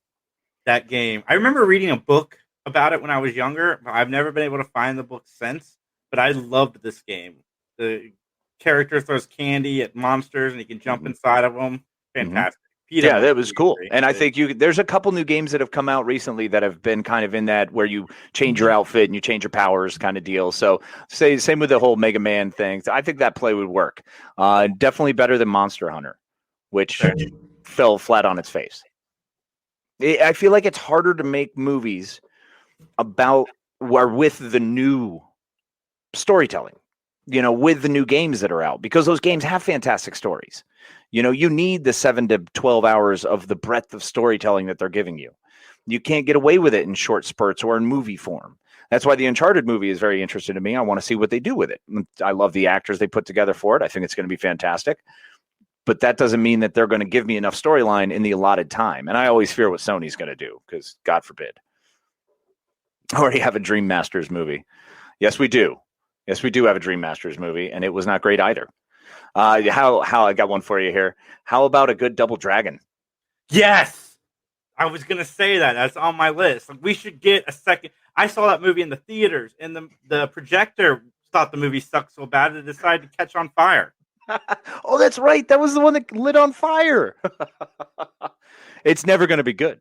That game. I remember reading a book about it when I was younger. I've never been able to find the book since, but I loved this game. The character throws candy at monsters and he can jump inside of them. Fantastic. Mm-hmm. Yeah, that was cool. And I think there's a couple new games that have come out recently that have been kind of in that where you change your outfit and you change your powers kind of deal. So same with the whole Mega Man thing. I think that play would work. Definitely better than Monster Hunter, which fell flat on its face. I feel like it's harder to make movies about or with the new storytelling, with the new games that are out, because those games have fantastic stories. You need the 7 to 12 hours of the breadth of storytelling that they're giving you. You can't get away with it in short spurts or in movie form. That's why the Uncharted movie is very interesting to me. I want to see what they do with it. I love the actors they put together for it. I think it's going to be fantastic. But that doesn't mean that they're going to give me enough storyline in the allotted time. And I always fear what Sony's going to do because, God forbid. I already have a Dream Masters movie. Yes, we do. Yes, we do have a Dream Masters movie, and it was not great either. How I got one for you here. How about a good Double Dragon? Yes, I was gonna say that. That's on my list. We should get a second. I saw that movie in the theaters, and the projector thought the movie sucked so bad it decided to catch on fire. Oh, that's right. That was the one that lit on fire. It's never going to be good.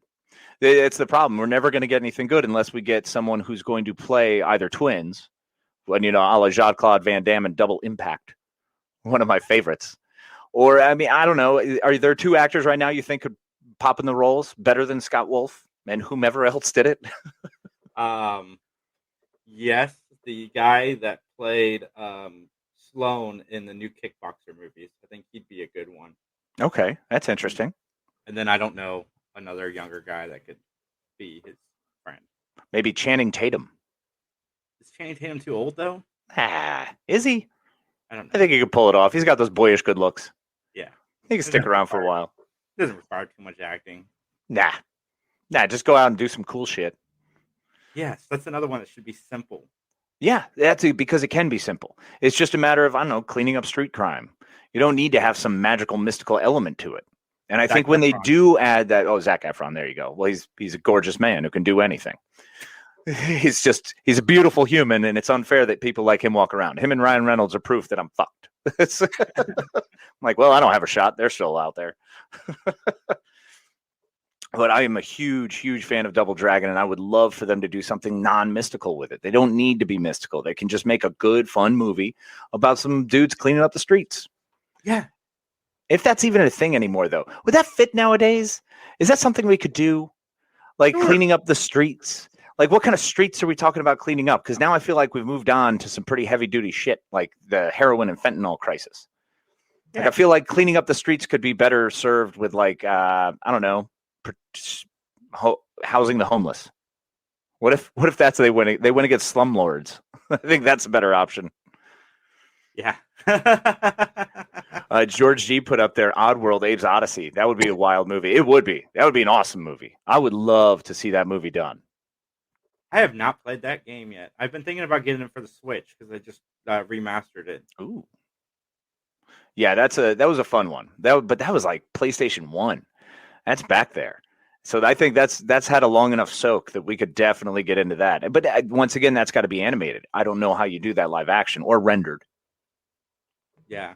It's the problem. We're never going to get anything good unless we get someone who's going to play either twins, when a la Jean-Claude Van Damme in Double Impact. One of my favorites. Or, I mean, I don't know. Are there two actors right now you think could pop in the roles better than Scott Wolf and whomever else did it? Yes, the guy that played Sloane in the new Kickboxer movies. I think he'd be a good one. Okay, that's interesting. And then I don't know another younger guy that could be his friend. Maybe Channing Tatum. Is Channing Tatum too old, though? Is he? I don't know. I think he could pull it off. He's got those boyish good looks. Yeah. He can stick around for a while. Doesn't require too much acting. Nah, just go out and do some cool shit. Yes, that's another one that should be simple. Yeah, because it can be simple. It's just a matter of, I don't know, cleaning up street crime. You don't need to have some magical, mystical element to it. And I think when they do add that, Zac Efron, there you go. Well, he's a gorgeous man who can do anything. He's a beautiful human, and it's unfair that people like him walk around. Him and Ryan Reynolds are proof that I'm fucked. I'm like, well, I don't have a shot. They're still out there. But I am a huge, huge fan of Double Dragon, and I would love for them to do something non-mystical with it. They don't need to be mystical. They can just make a good, fun movie about some dudes cleaning up the streets. Yeah. If that's even a thing anymore, though. Would that fit nowadays? Is that something we could do? Like cleaning up the streets? Like, what kind of streets are we talking about cleaning up? Because now I feel like we've moved on to some pretty heavy-duty shit, like the heroin and fentanyl crisis. Yeah. Like, I feel like cleaning up the streets could be better served with, like, I don't know, housing the homeless. What if that's they win against slumlords? I think that's a better option. Yeah. George G put up there Oddworld, Abe's Odyssey. That would be a wild movie. It would be. That would be an awesome movie. I would love to see that movie done. I have not played that game yet. I've been thinking about getting it for the Switch because I just remastered it. Ooh. Yeah, that was a fun one. But that was like PlayStation 1. That's back there. So I think that's had a long enough soak that we could definitely get into that. But once again, that's got to be animated. I don't know how you do that live action or rendered. Yeah.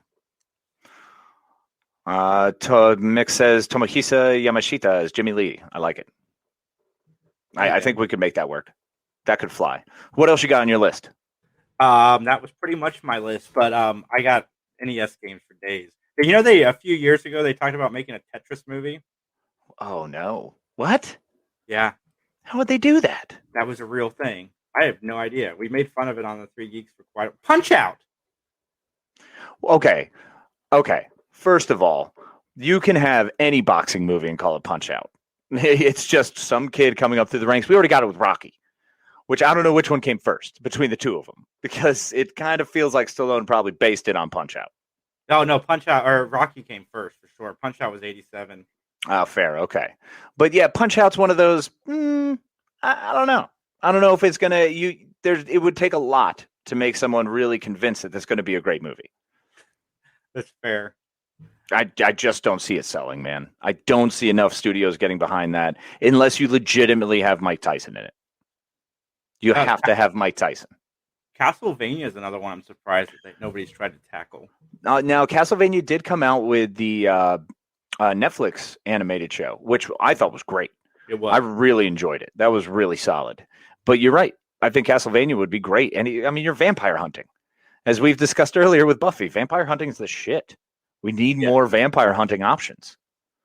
Mick says Tomohisa Yamashita is Jimmy Lee. I like it. I think we could make that work. That could fly. What else you got on your list? That was pretty much my list, but I got NES games for days. You know, they a few years ago they talked about making a Tetris movie. Oh no! What? Yeah, How would they do that? that was a real thing. I have no idea. We made fun of it on the Three Geeks for quite a Punch Out. Okay. First of all, you can have any boxing movie and call it Punch Out. It's just some kid coming up through the ranks. We already got it with Rocky, which I don't know which one came first between the two of them, because it kind of feels like Stallone probably based it on Punch Out. No, Punch Out or Rocky came first for sure. Punch Out was 87. Oh, fair. Okay. But yeah, Punch Out's one of those. I don't know. I don't know if it's going to, it would take a lot to make someone really convinced that this is going to be a great movie. That's fair. I just don't see it selling, man. I don't see enough studios getting behind that unless you legitimately have Mike Tyson in it. You have to have Mike Tyson. Castlevania is another one I'm surprised that nobody's tried to tackle. Now, Castlevania did come out with the Netflix animated show, which I thought was great. It was. I really enjoyed it. That was really solid. But you're right. I think Castlevania would be great. And you're vampire hunting. As we've discussed earlier with Buffy, vampire hunting is the shit. We need more vampire hunting options.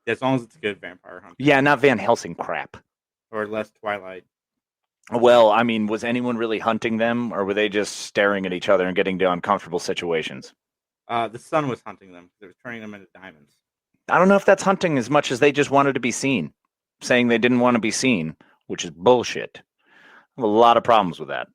As long as it's good vampire hunting. Yeah, not Van Helsing crap. Or less Twilight. Well, was anyone really hunting them, or were they just staring at each other and getting into uncomfortable situations? The sun was hunting them. It was turning them into diamonds. I don't know if that's hunting as much as they just wanted to be seen. Saying they didn't want to be seen, which is bullshit. I have a lot of problems with that.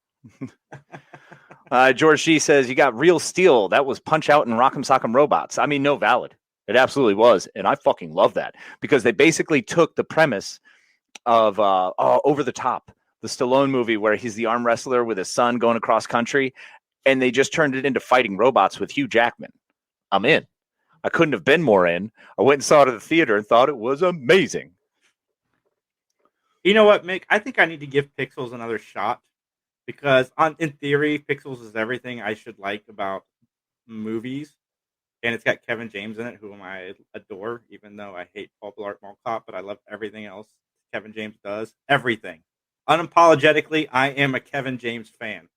George G says, you got Real Steel. That was Punch Out and Rock'em Sock'em Robots. No, valid. It absolutely was. And I fucking love that, because they basically took the premise of Over the Top, the Stallone movie where he's the arm wrestler with his son going across country, and they just turned it into fighting robots with Hugh Jackman. I'm in. I couldn't have been more in. I went and saw it at the theater and thought it was amazing. You know what, Mick? I think I need to give Pixels another shot, because in theory, Pixels is everything I should like about movies. And it's got Kevin James in it, whom I adore, even though I hate Paul Blart Mall Cop, but I love everything else Kevin James does. Everything. Unapologetically, I am a Kevin James fan.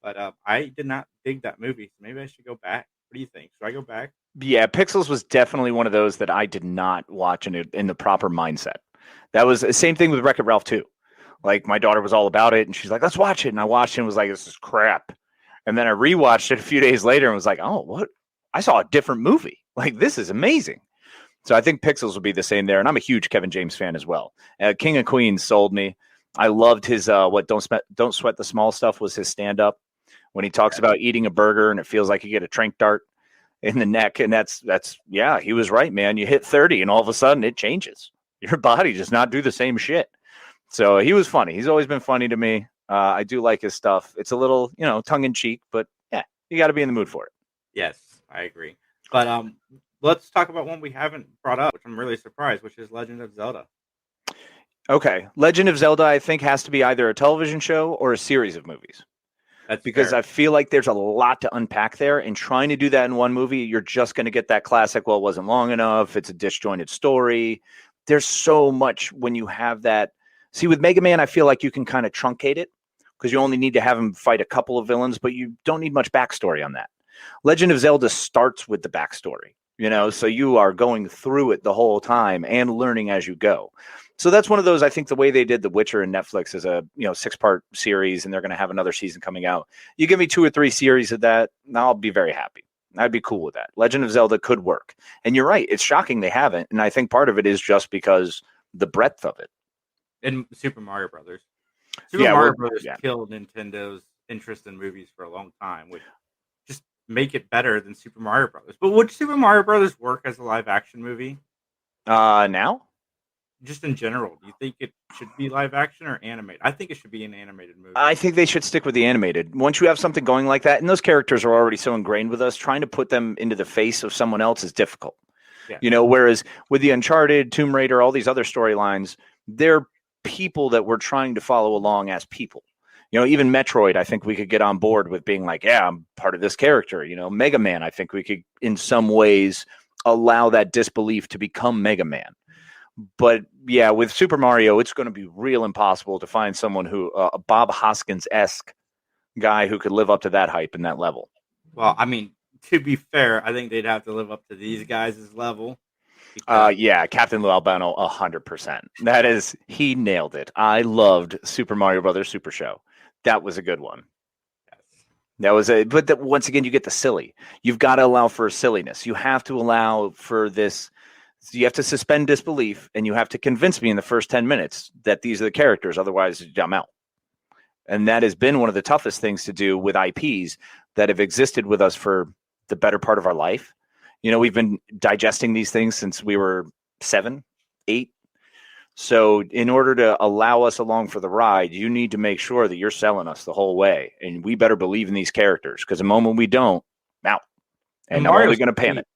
But I did not dig that movie, so maybe I should go back. What do you think? Should I go back? Yeah, Pixels was definitely one of those that I did not watch in the proper mindset. That was the same thing with Wreck-It Ralph too. Like, my daughter was all about it, and she's like, let's watch it. And I watched it and was like, this is crap. And then I rewatched it a few days later and was like, oh, what? I saw a different movie. Like, this is amazing. So I think Pixels will be the same there. And I'm a huge Kevin James fan as well. King of Queens sold me. I loved his, Don't Sweat the Small Stuff was his stand-up when he talks about eating a burger and it feels like you get a trank dart in the neck. And that's he was right, man. You hit 30 and all of a sudden it changes. Your body does not do the same shit. So he was funny. He's always been funny to me. I do like his stuff. It's a little, tongue in cheek, but yeah, you got to be in the mood for it. Yes, I agree. But let's talk about one we haven't brought up, which I'm really surprised, which is Legend of Zelda. Okay. Legend of Zelda, I think, has to be either a television show or a series of movies. That's because fair. I feel like there's a lot to unpack there, and trying to do that in one movie, you're just going to get that classic, well, it wasn't long enough. It's a disjointed story. There's so much when you have that. See, with Mega Man, I feel like you can kind of truncate it because you only need to have him fight a couple of villains, but you don't need much backstory on that. Legend of Zelda starts with the backstory, so you are going through it the whole time and learning as you go. So that's one of those, I think the way they did The Witcher and Netflix is a 6-part series, and they're going to have another season coming out. You give me 2 or 3 series of that, I'll be very happy. I'd be cool with that. Legend of Zelda could work. And you're right. It's shocking they haven't. And I think part of it is just because the breadth of it. And Super Mario Brothers. Mario Brothers killed Nintendo's interest in movies for a long time, which just make it better than Super Mario Brothers. But would Super Mario Brothers work as a live action movie? Now? Just in general, do you think it should be live action or animated? I think it should be an animated movie. I think they should stick with the animated. Once you have something going like that, and those characters are already so ingrained with us, trying to put them into the face of someone else is difficult. Yeah. Whereas with the Uncharted, Tomb Raider, all these other storylines, they're people that we're trying to follow along as people. Even Metroid, I think we could get on board with being like, yeah, I'm part of this character. Mega Man, I think we could in some ways allow that disbelief to become Mega Man. But yeah, with Super Mario, it's going to be real impossible to find someone who a Bob Hoskins-esque guy who could live up to that hype and that level. Well, I mean, to be fair, I think they'd have to live up to these guys' level. Yeah, Captain Lou Albano, 100%. That is, he nailed it. I loved Super Mario Brothers Super Show. That was a good one. That was once again, you get the silly. You've got to allow for silliness. You have to allow for this. You have to suspend disbelief, and you have to convince me in the first 10 minutes that these are the characters. Otherwise, I'm out. And that has been one of the toughest things to do with IPs that have existed with us for the better part of our life. You know, we've been digesting these things since we were 7, 8. So in order to allow us along for the ride, you need to make sure that you're selling us the whole way. And we better believe in these characters, because the moment we don't, I'm out. And I'm only going to panic.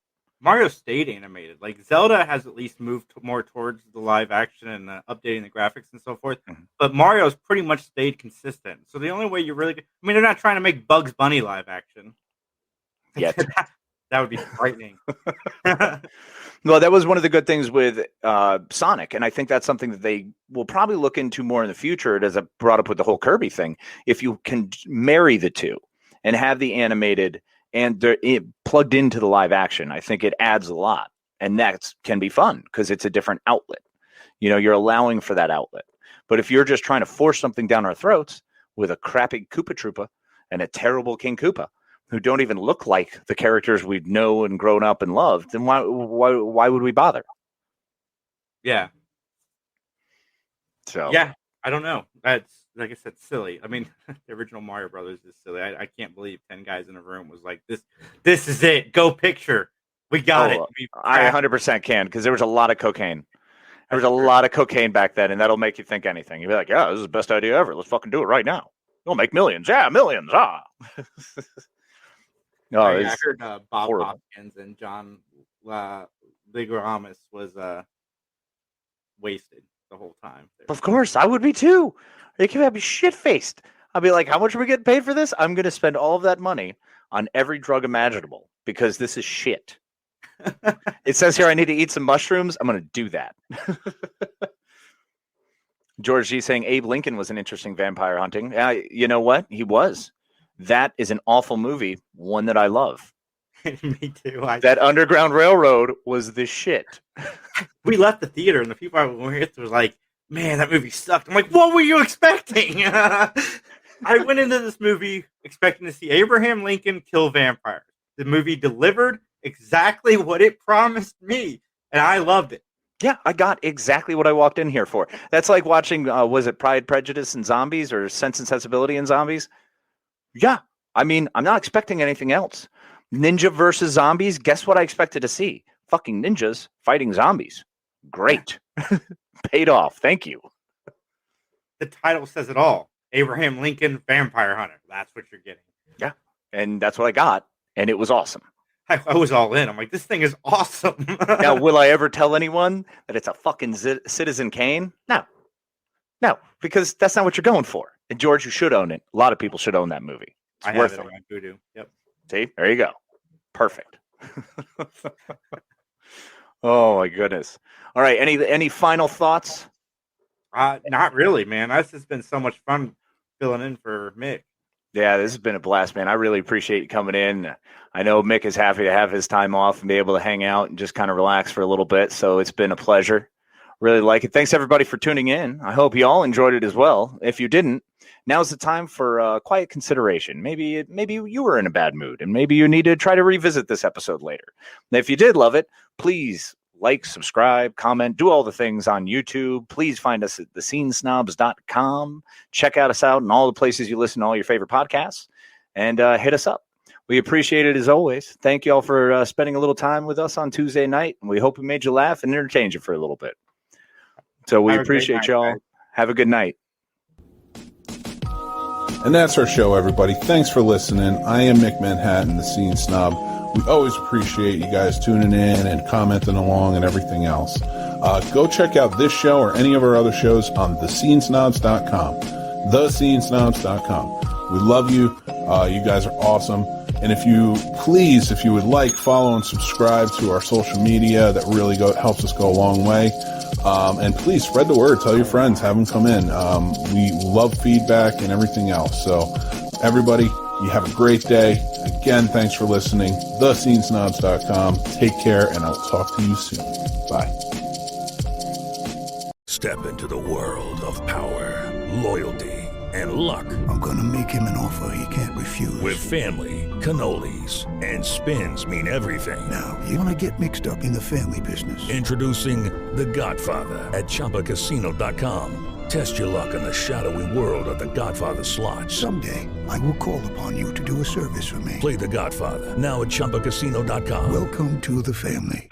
Mario stayed animated. Like, Zelda has at least moved more towards the live action and updating the graphics and so forth. Mm-hmm. But Mario's pretty much stayed consistent. So the only way you really... I mean, they're not trying to make Bugs Bunny live action. Yet. That would be frightening. Well, that was one of the good things with Sonic, and I think that's something that they will probably look into more in the future, as I brought up with the whole Kirby thing. If you can marry the two and have the animated and plugged into the live action, I think it adds a lot, and that can be fun because it's a different outlet. You know, you're allowing for that outlet. But if you're just trying to force something down our throats with a crappy Koopa Troopa and a terrible King Koopa, who don't even look like the characters we know and grown up and loved, then why would we bother? Yeah. So yeah, I don't know. That's, like I said, silly. I mean, the original Mario Brothers is silly. I can't believe 10 guys in a room was like, this is it. Go picture. We got it. I 100% can, because there was a lot of cocaine. There was a lot of cocaine back then, and that'll make you think anything. You'll be like, yeah, this is the best idea ever. Let's fucking do it right now. We'll make millions. Yeah, millions. No, I heard Bob Hopkins and John Leguizamo was wasted the whole time. Of course, I would be too. They could have me shit-faced. I'd be like, how much are we getting paid for this? I'm going to spend all of that money on every drug imaginable because this is shit. It says here I need to eat some mushrooms. I'm going to do that. George G saying Abe Lincoln was an interesting vampire hunting. You know what? He was. That is an awful movie, one that I love. Me too. That Underground Railroad was the shit. We left the theater, and the people I were with was like, man, that movie sucked. I'm like, what were you expecting? I went into this movie expecting to see Abraham Lincoln kill vampires. The movie delivered exactly what it promised me, and I loved it. Yeah, I got exactly what I walked in here for. That's like watching, was it Pride, Prejudice, and Zombies, or Sense and Sensibility and Zombies? Yeah, I mean, I'm not expecting anything else. Ninja versus zombies, guess what I expected to see? Fucking ninjas fighting zombies. Great. Paid off. Thank you. The title says it all. Abraham Lincoln, Vampire Hunter. That's what you're getting. Yeah, and that's what I got, and it was awesome. I was all in. I'm like, this thing is awesome. Now, will I ever tell anyone that it's a fucking Citizen Kane? No, because that's not what you're going for. And George, you should own it. A lot of people should own that movie. It's worth it. On Voodoo. Yep. See, there you go. Perfect. Oh my goodness. All right. Any final thoughts? Not really, man. This has been so much fun filling in for Mick. Yeah, this has been a blast, man. I really appreciate you coming in. I know Mick is happy to have his time off and be able to hang out and just kind of relax for a little bit. So it's been a pleasure. Really like it. Thanks everybody for tuning in. I hope you all enjoyed it as well. If you didn't, now's the time for quiet consideration. Maybe you were in a bad mood, and maybe you need to try to revisit this episode later. And if you did love it, please like, subscribe, comment, do all the things on YouTube. Please find us at thescenesnobs.com. Check us out in all the places you listen to all your favorite podcasts, and hit us up. We appreciate it as always. Thank you all for spending a little time with us on Tuesday night, and we hope we made you laugh and entertained you for a little bit. So we appreciate y'all. Guys. Have a good night. And that's our show, everybody. Thanks for listening. I am Mick Manhattan, the Scene Snob. We always appreciate you guys tuning in and commenting along and everything else. Go check out this show or any of our other shows on thescenesnobs.com. Thescenesnobs.com. We love you. You guys are awesome. And if you would like, follow and subscribe to our social media. That really helps us go a long way. And please spread the word. Tell your friends. Have them come in. We love feedback and everything else. So everybody, you have a great day. Again, thanks for listening. TheSceneSnobs.com. Take care, and I'll talk to you soon. Bye. Step into the world of power, loyalty, and luck. I'm gonna make him an offer he can't refuse. With family, cannolis, and spins mean everything. Now, you wanna get mixed up in the family business. Introducing The Godfather at ChumbaCasino.com. Test your luck in the shadowy world of The Godfather slot. Someday, I will call upon you to do a service for me. Play The Godfather now at ChumbaCasino.com. Welcome to the family.